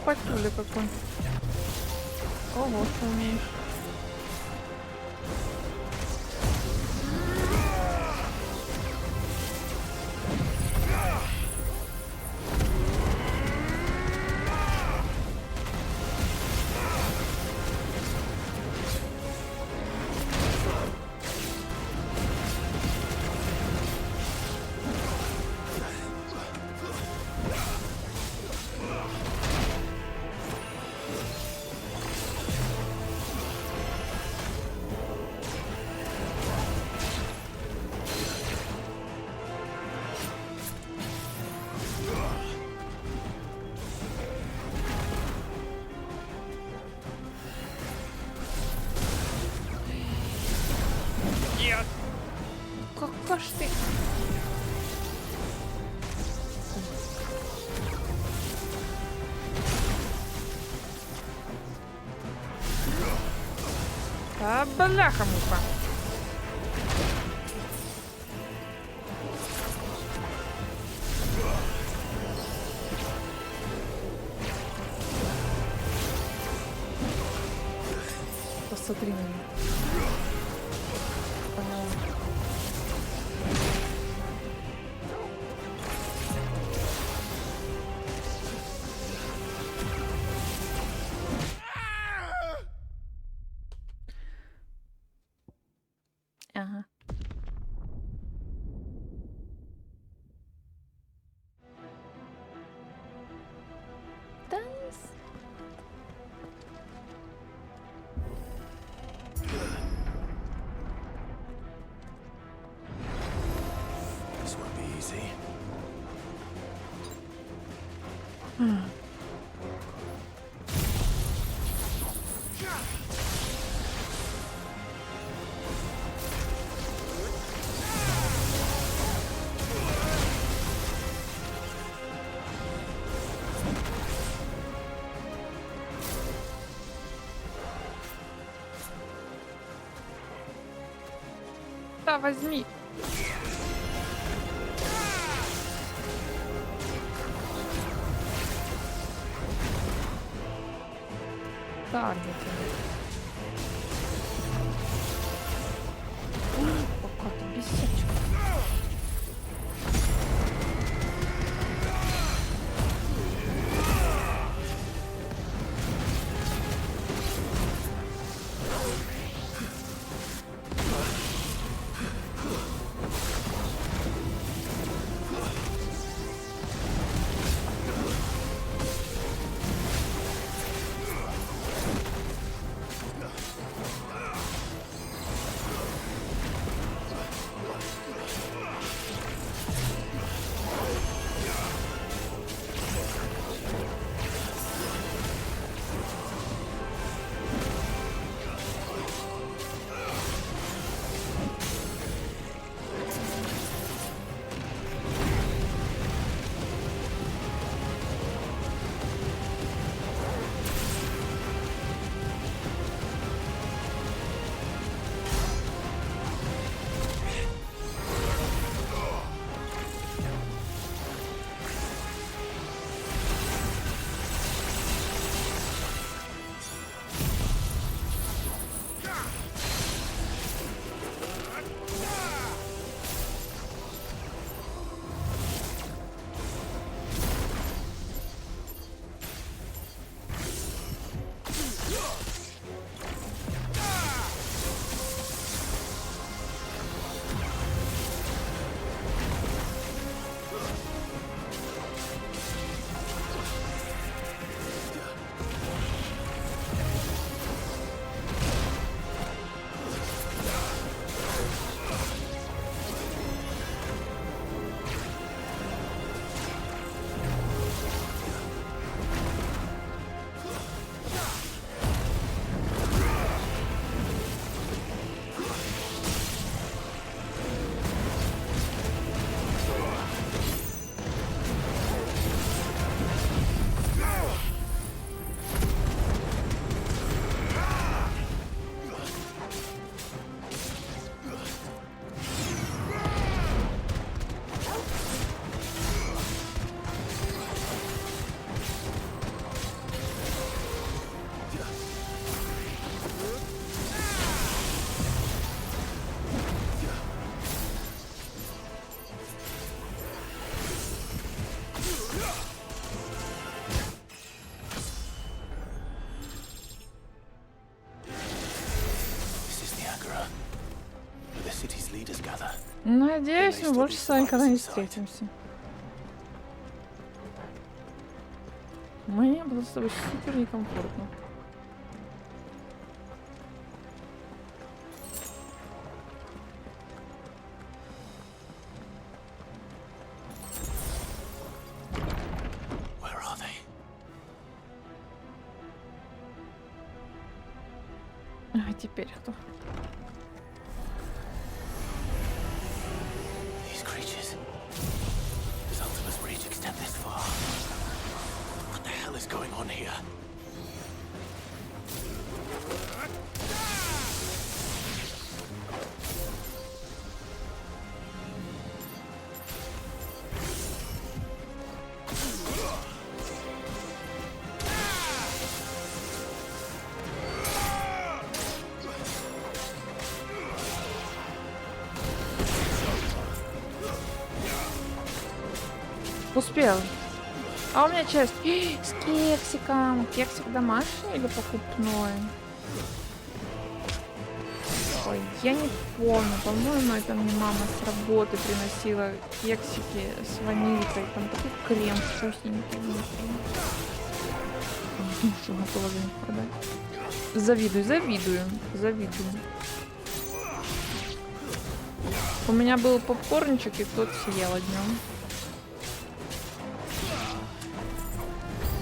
Симпатюля какой. Ого, что умеешь. Кака ж ты? А бляха-муха. Посмотри на меня. Поняла. Ага. Да, This won't be easy. Да, возьми. Так, пока ты бесячка. Надеюсь, мы больше с вами никогда не встретимся. Мне было с тобой супер некомфортно. А теперь кто? Успел. А у меня часть с кексиком. Кексик домашний или покупной? Ой, я не помню. По-моему, это мне мама с работы приносила кексики с ванилькой. Там такой крем вкусненький внутри. Душу готова за них продать. Завидую. У меня был попкорнчик, и тот съела днем.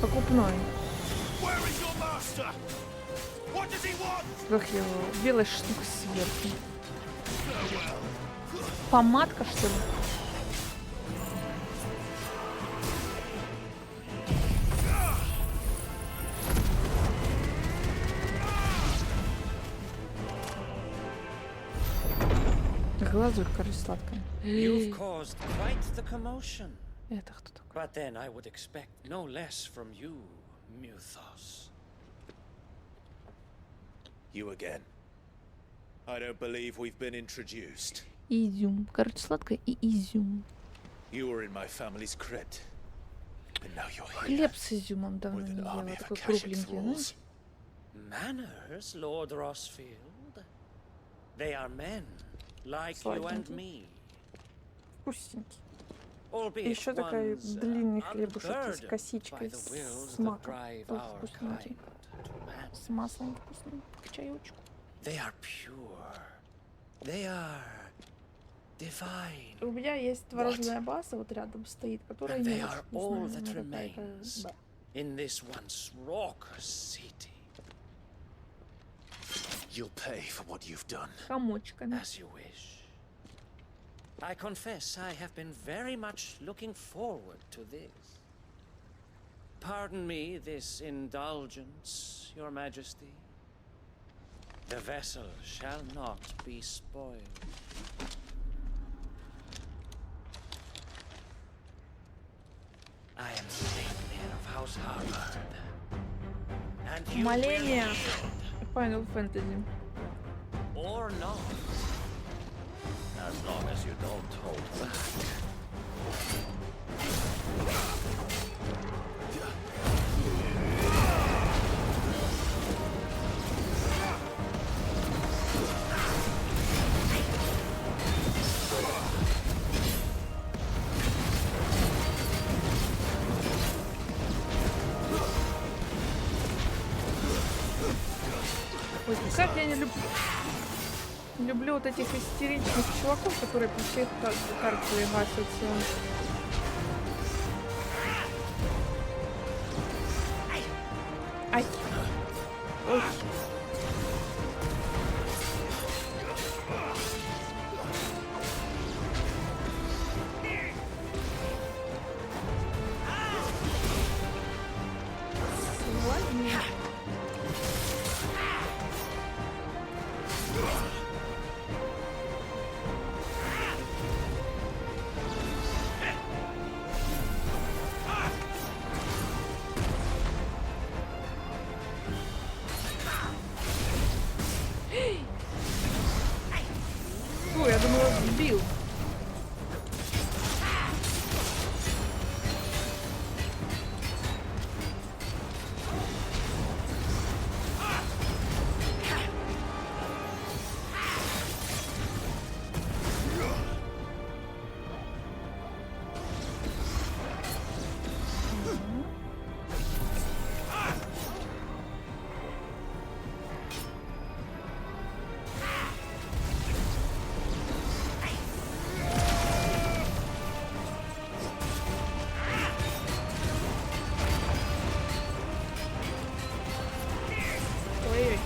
Покупной. Как его? Белая штука сверху. Помадка, что ли? Глазурь, короче, сладкая. You've caused quite the commotion. Это кто такой? But then I would expect no less from you, Muthos. You again. I don't believe we've been introduced. Изюм. Короче, сладкое и изюм. You were in my family's crypt. But now you're here. Хлеб с изюмом давно не ела. Такой кругленький, знаешь? Manners, Lord Rosfield. They are men, like you and me. Вкусненький. Albeit Еще такой one's длинный хлебушек с unburdened косичкой, by the wills с that маком. drive Тоже our вкусненький. kind. С маслом вкусный. К чаечку. They are pure. They are divine. У меня есть творожная база, вот рядом стоит, которая And не they очень are all вкусная. that Она какая-то, remains да. in this once raucous city. You'll pay for what you've done. Комочками. As you wish. I confess I have been very much looking forward to this. Pardon me this indulgence, Your Majesty. The vessel shall not be spoiled. I am Sleipnir of House Harvard. And you Моление. will Final Fantasy. or not. As long as you don't hold back. Ой, как я не люблю вот этих истеричных чуваков, которые по всей карте гасят все. Ай. Ой. Ладно. Ой, я думала, сбил. Ой-ой.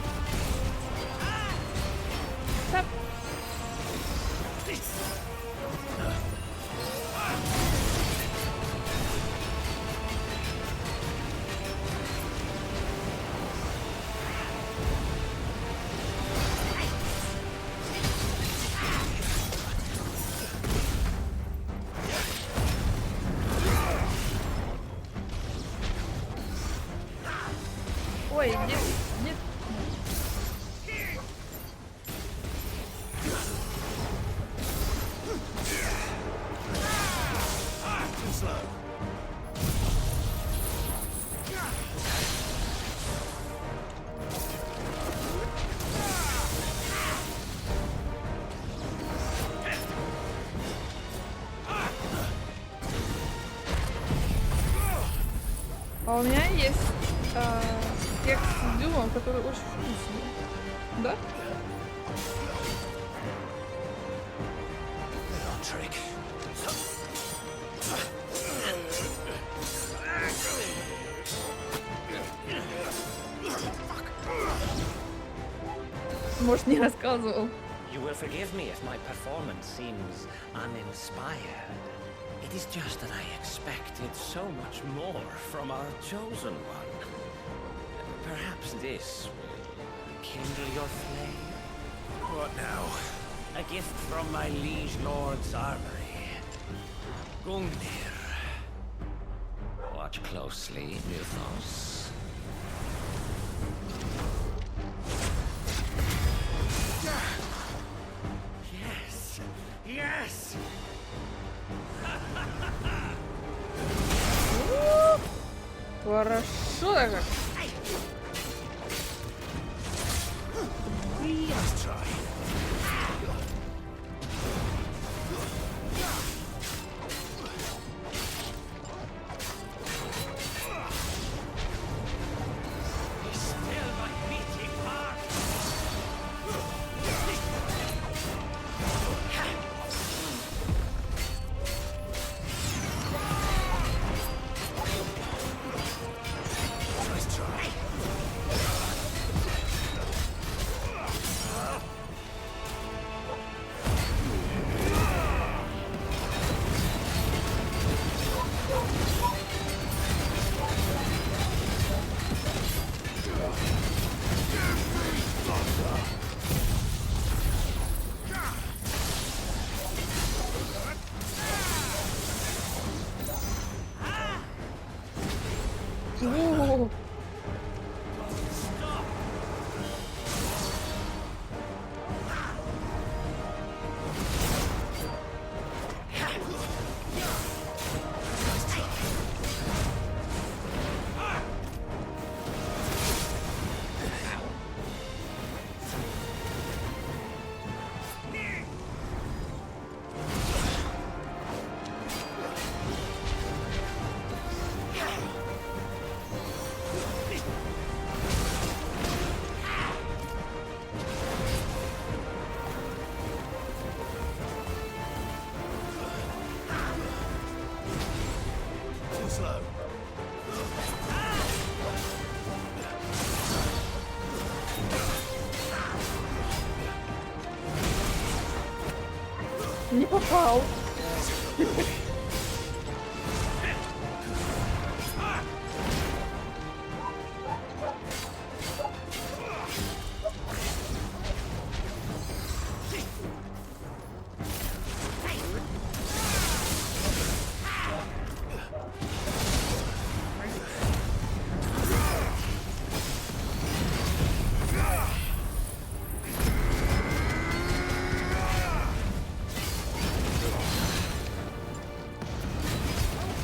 Так. Ой, нет. А у меня есть кекс с изюмом, который очень вкусный. Да? Может, не рассказывал. You will forgive me if my performance seems uninspired. It is just that I expected so much more from our chosen one. Perhaps this will kindle your flame? What now? A gift from my liege lord's armory. Gungnir. Watch closely, Mythos. Yes! Yes! Хорошо так. Let's try. Still my beating heart! Nice try. О, Too slow. не попал.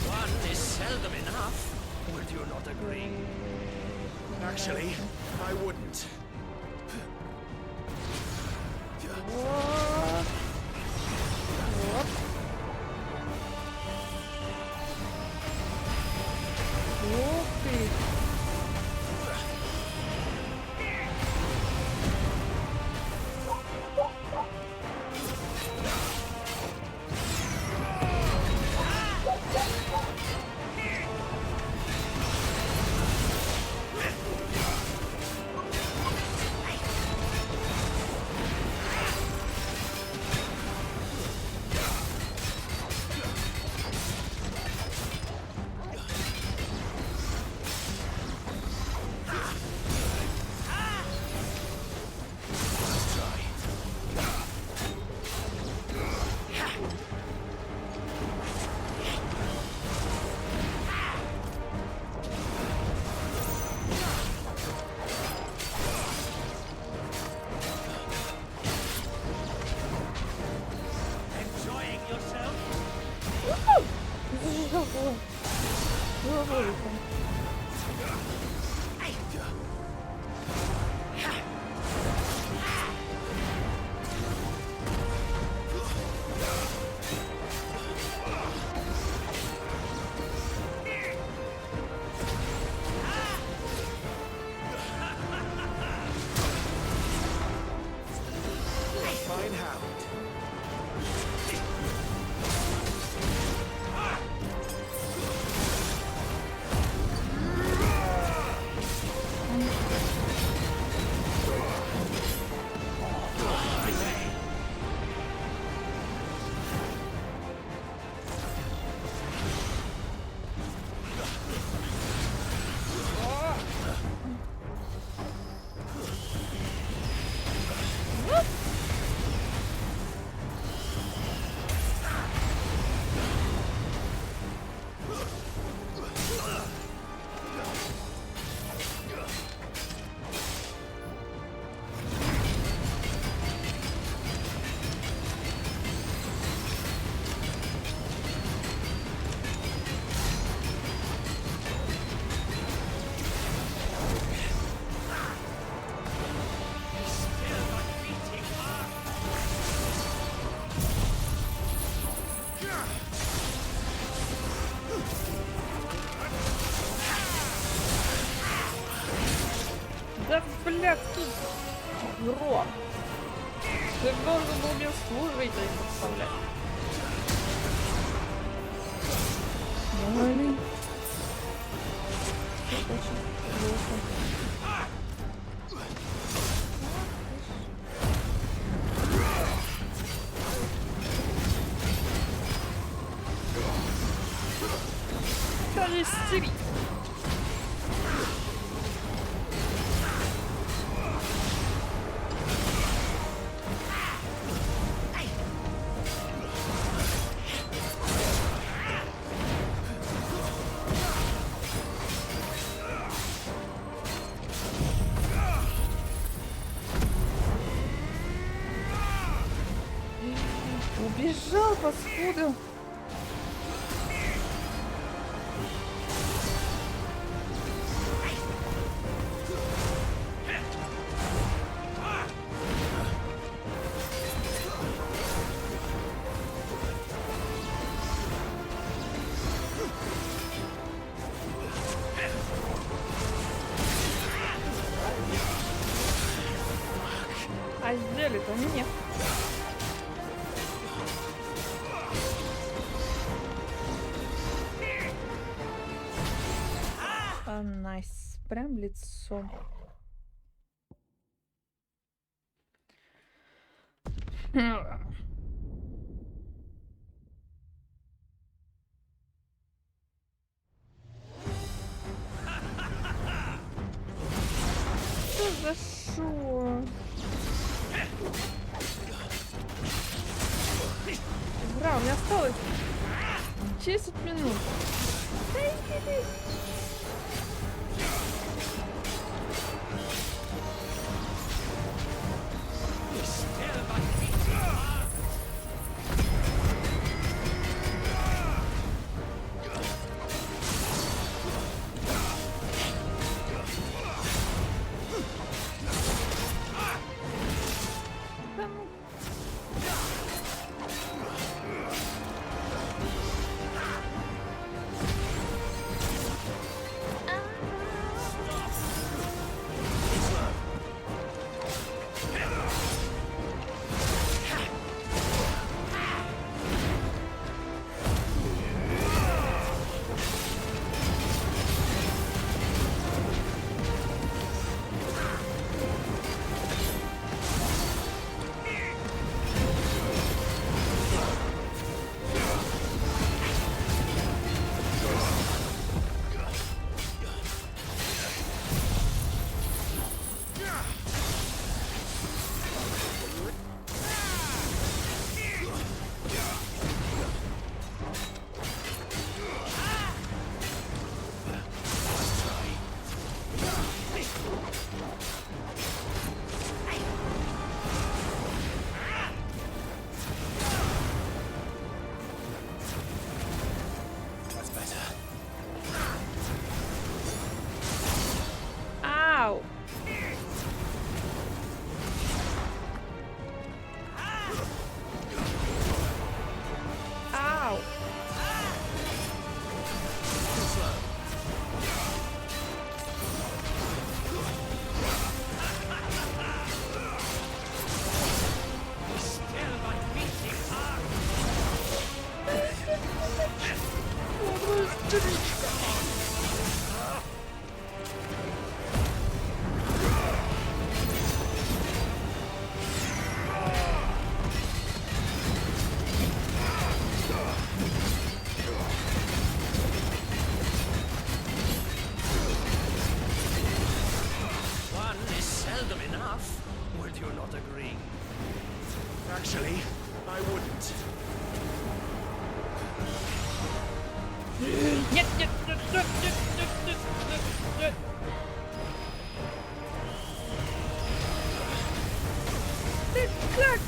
One is seldom enough. Would you not agree? Actually, I wouldn't. Вот. Вот. Ух ты. Да, блядский гром. Ты должен был мне служителей подставлять. Блин. Это очень плохо. Холестерин. Убежал, паскуда. А сделали-то мне. Найс. Прям лицом. Что за шо? Ура, у меня осталось 10 минут. Actually, I wouldn't. Нет, нет, нет, нет, нет, нет, нет, нет, нет. Ты как?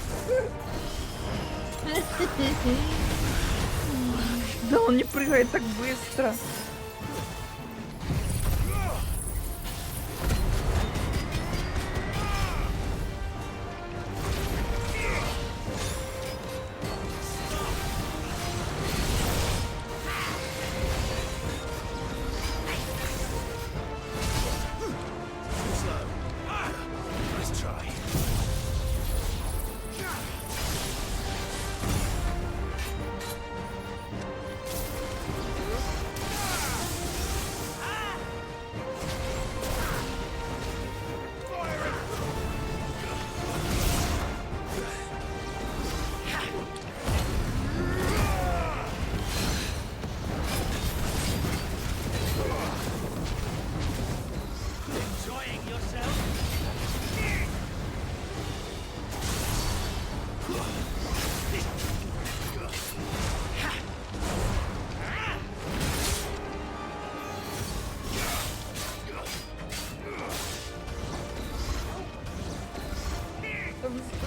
Да он не прыгает так быстро.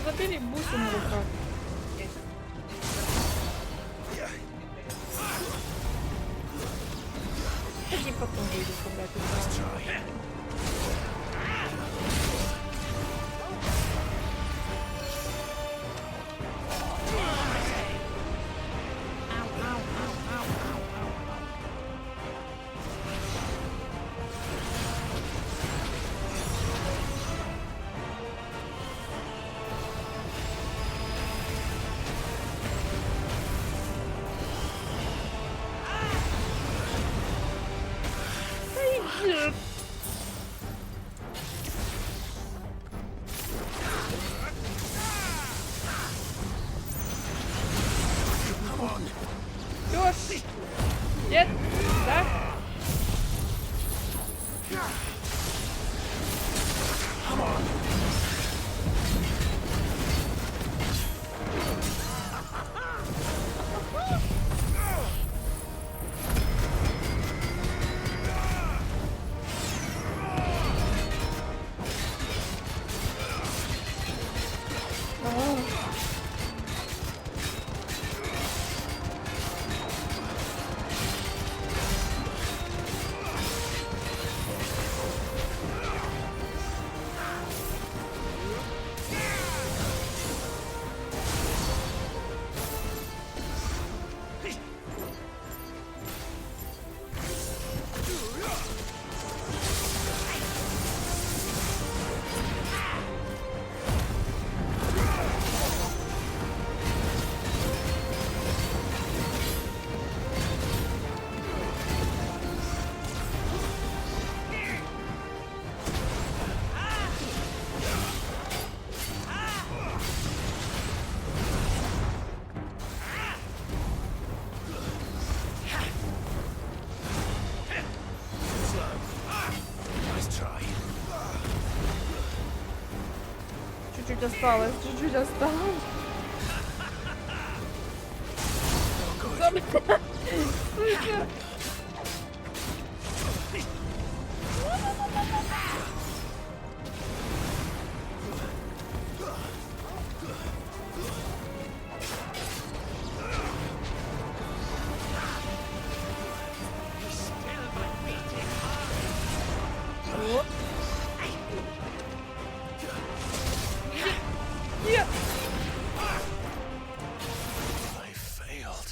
Забери бусы на руках. Ходи потом выйдет, когда ты там. Пёс! Нет! Да? Чуть-чуть осталось, чуть-чуть осталось. Супер. Вот. Нет. I failed.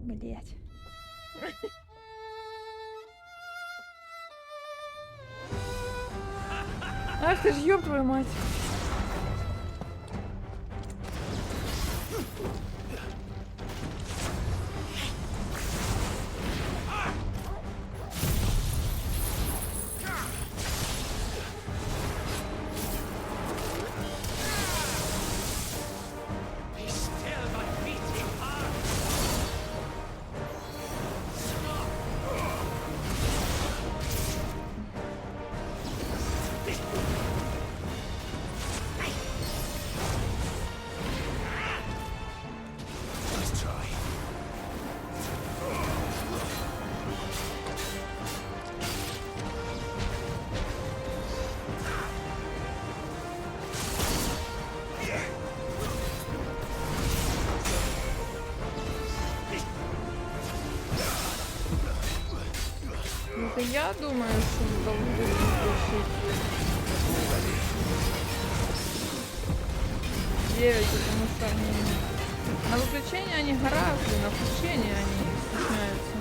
Блять. Ах ты ж, ёб твою мать. Это я думаю, что вы должны решить. 9, потому что они... На выключение они гораздо, на включение они стесняются.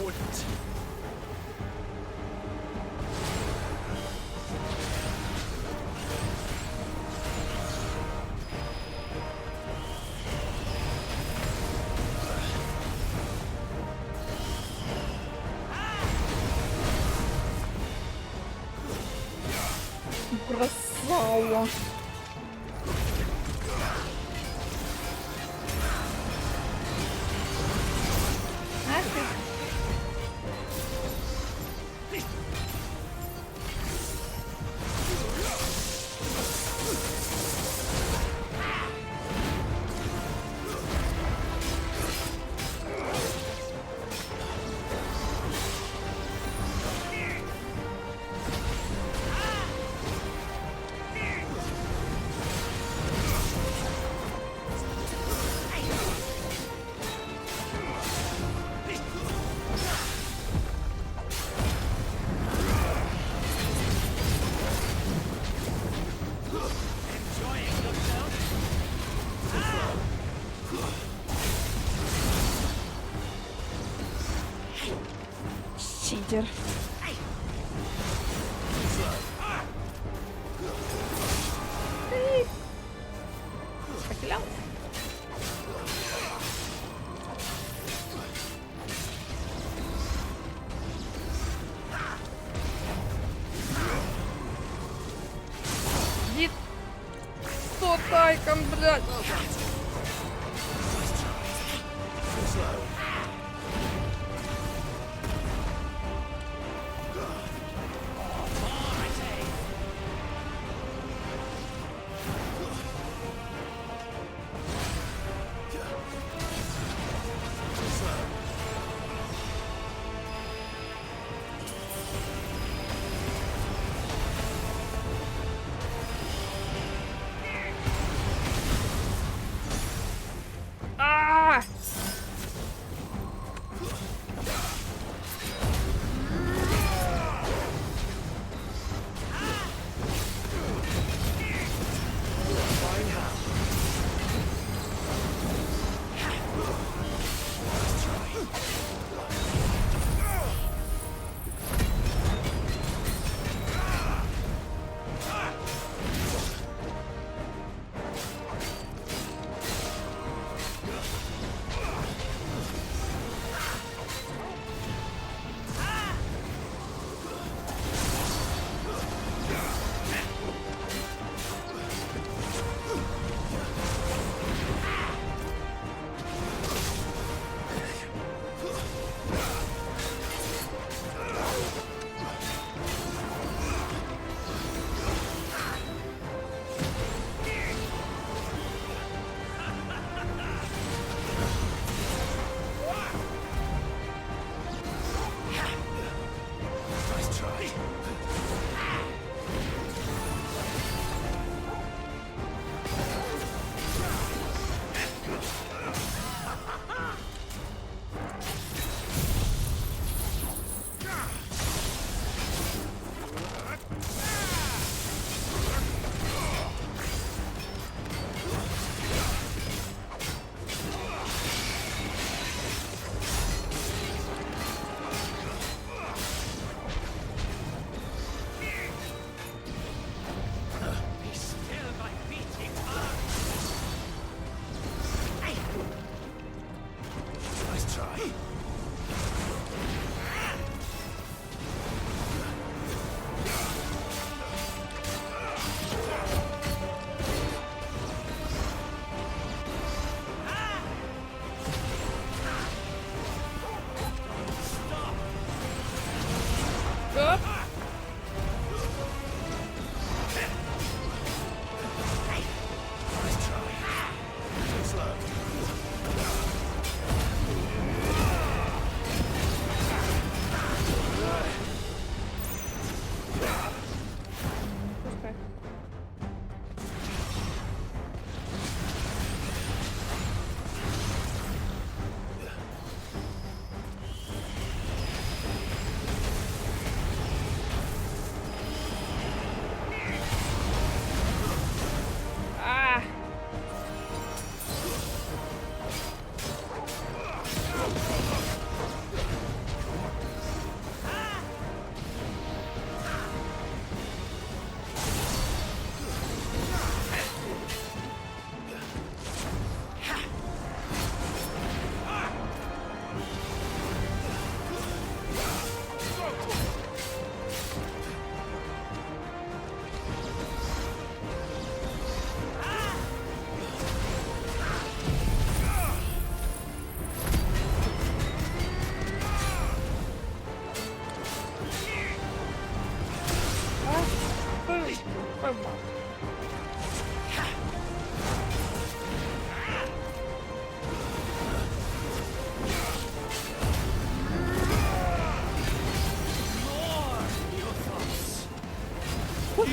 wouldn't. Красава! Ах ты! Читер. Потерял? Иди. Что тайком, блядь? А!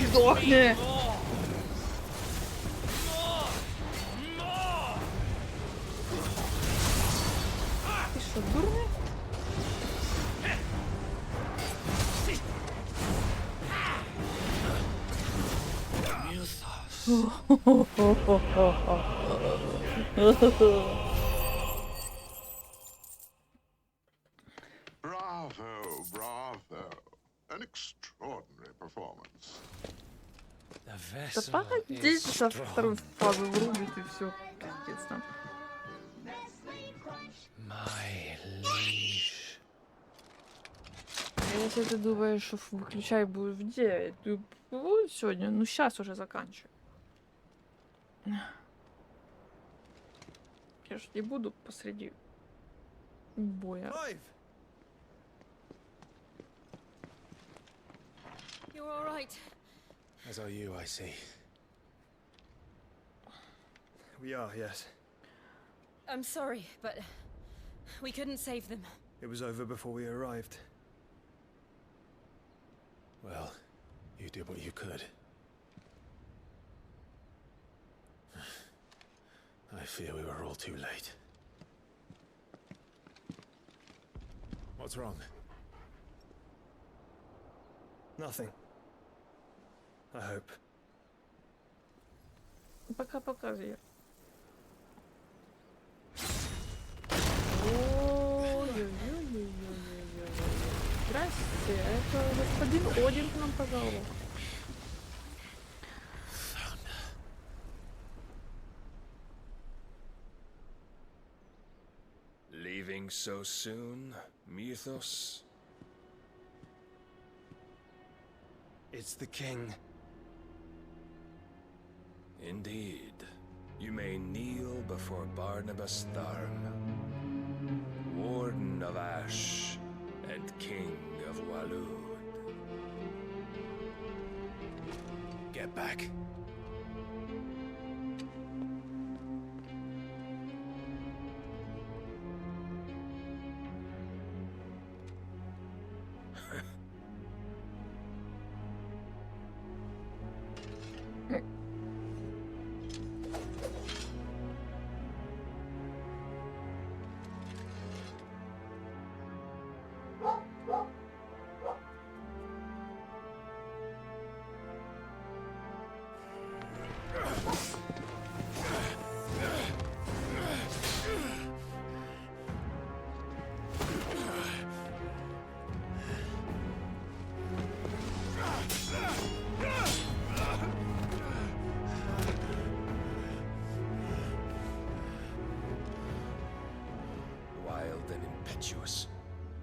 Сдохни! Ты что, дурный? Bravo, bravo. An extraordinary performance. Да погодите, сейчас вторую фазу врубит и все. Пиздец там. My liege. Если ты думаешь, что выключай будет в 9, ты вот сегодня, ну сейчас уже заканчивай. Я ж не буду посреди боя. You're all right. As are you, I see. We are, yes. I'm sorry, but we couldn't save them. It was over before we arrived. Well, you did what you could. I fear we were all too late. What's wrong? Nothing. I hope. Пока-пока, Зия. Ой-ой-ой-ой-ой-ой-ой. Здрасте, это господин Один к нам пожаловал. Leaving so soon, Mythos? It's the king. Indeed. You may kneel before Barnabas Tharm, Warden of Ash and King of Walud. Get back.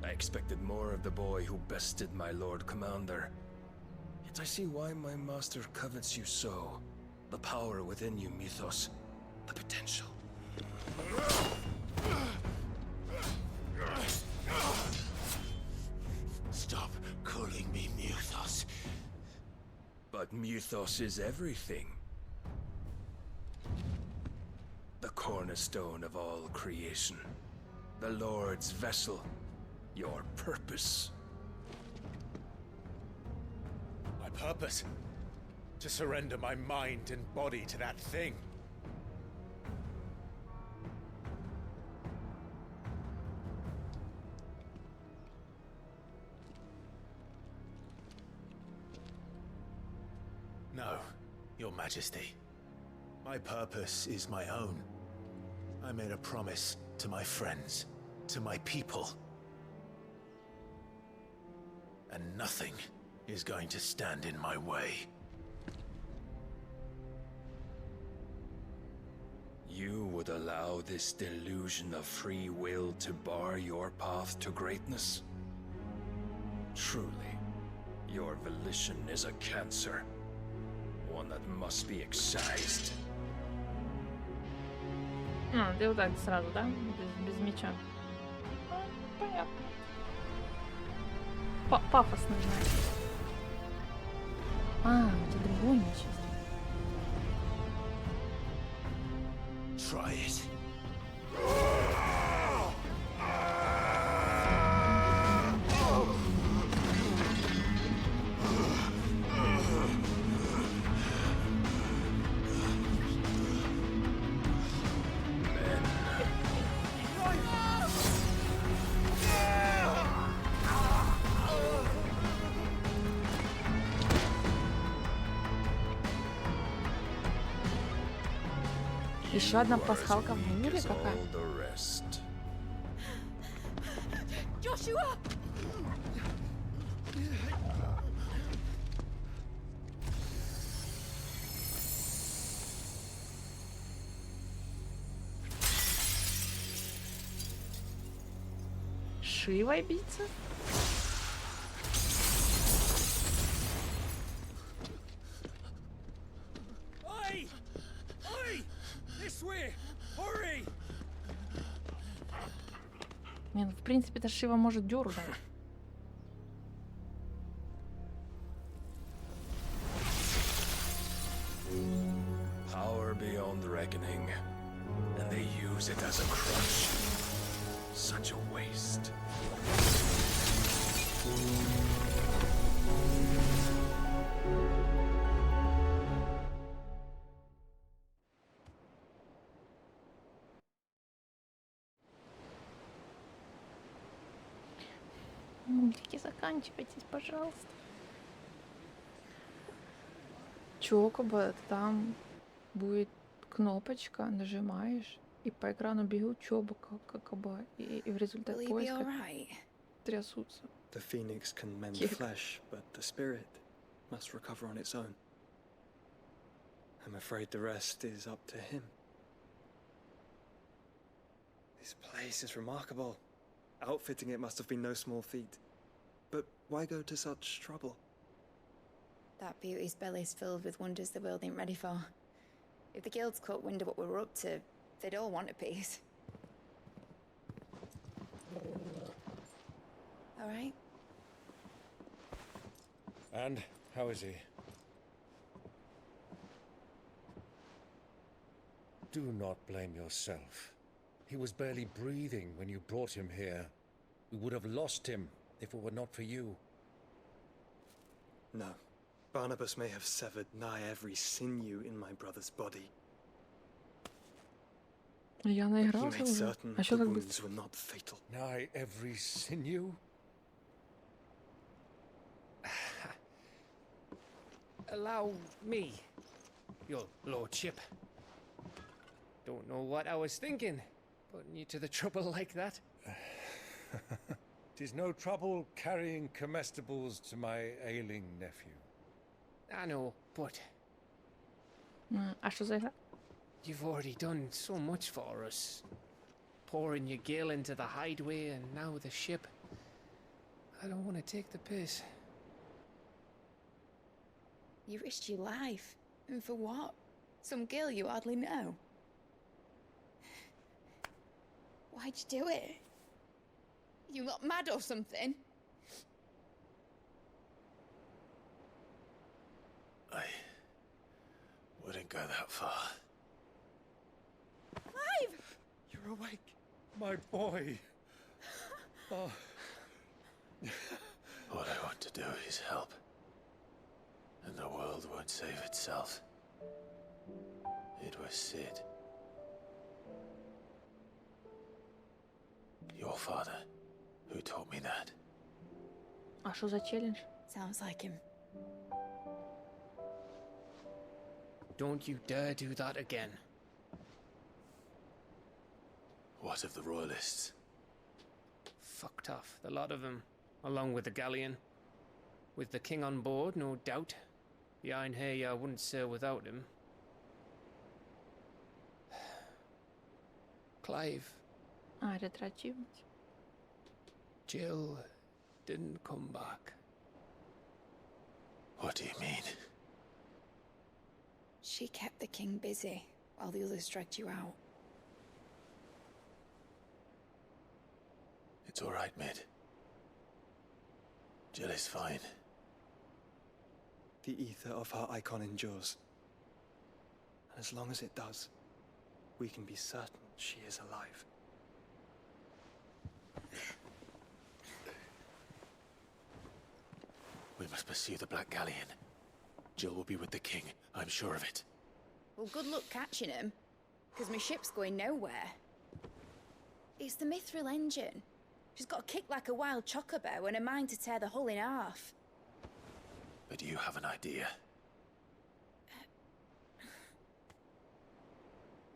I expected more of the boy who bested my Lord Commander. Yet I see why my master covets you so. The power within you, Mythos. The potential. Stop calling me Mythos. But Mythos is everything. The cornerstone of all creation. The Lord's vessel. Your purpose. My purpose? To surrender my mind and body to that thing. No, Your Majesty. My purpose is my own. I made a promise to my friends, to my people. And nothing is going to stand in my way. You would allow this delusion of free will to bar your path to greatness? Truly, your volition is a cancer. One that must be excised. Ты вот так сразу, да? Без меча. Понятно. Пафосно, знаешь. У тебя другой меч. Try it. Еще одна пасхалка в буре какая? Joshua! Шива биться? Oi! Oi! This way! Hurry! Не, ну в принципе-то Шива может дёру дать. Power beyond reckoning, and they use it as a crutch. Such a waste. Мультики, заканчивайтесь, пожалуйста. Чокоба, там будет кнопочка, нажимаешь, и по экрану бегут чокоба, и в результате поиска трясутся. The phoenix can mend Кек. flesh, but the spirit must recover on its own. I'm afraid the rest is up to him. This place is remarkable. Outfitting it must have been no small feat. But why go to such trouble? That beauty's belly's filled with wonders the world ain't ready for. If the guilds caught wind of what we were up to, they'd all want a piece. All right? And how is he? Do not blame yourself. He was barely breathing when you brought him here. We would have lost him if it were not for you. No. Barnabas may have severed nigh every sinew in my brother's body. Я He наигрался made уже. certain А the что как бы... wounds were not fatal. Nigh every sinew? Allow me, your lordship. Don't know what I was thinking, putting you to the trouble like that. 'Tis no trouble carrying comestibles to my ailing nephew. I know, but А что за игра? you've already done so much for us. Pouring your gil into the hideaway and now the ship. I don't want to take the piss. You risked your life. And for what? Some girl you hardly know. Why'd you do it? You not mad or something? I wouldn't go that far. Clive! You're awake, my boy. Oh. What I want to do is help. And the world won't save itself. It was Sid. Your father, who taught me that. А что за челлендж? Sounds like him. Don't you dare do that again. What of the royalists? Fucked off, the lot of them, along with the galleon. With the king on board, no doubt. Behind here, I wouldn't sail without him. Clive. А, ретроактивность. Jill didn't come back. What do you mean? She kept the king busy while the others dragged you out. It's all right, Mid. Jill is fine. The ether of her icon endures. And as long as it does, we can be certain she is alive. We must pursue the Black Galleon. Jill will be with the king, I'm sure of it. Well, good luck catching him, because my ship's going nowhere. It's the Mithril engine. She's got a kick like a wild chocobo and a mind to tear the hull in half. But you have an idea.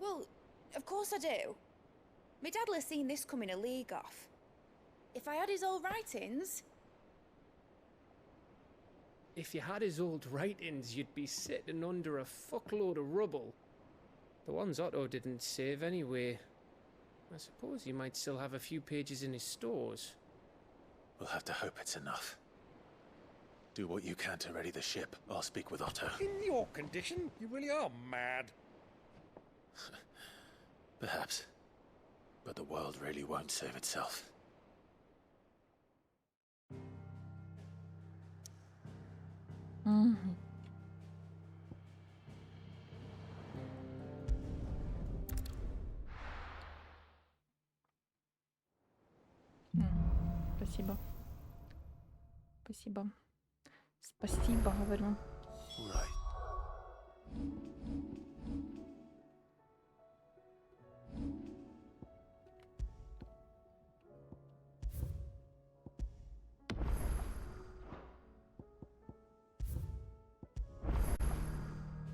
Well, of course I do. My dad'll have seen this coming a league off. If I had his old writings... If you had his old writings, you'd be sitting under a fuckload of rubble. The ones Otto didn't save anyway. I suppose he might still have a few pages in his stores. We'll have to hope it's enough. Do what you can to ready the ship. I'll speak with Otto. In your condition, you really are mad. Perhaps. But the world really won't save itself. Спасибо. Спасибо. Спасибо, говорю. Right.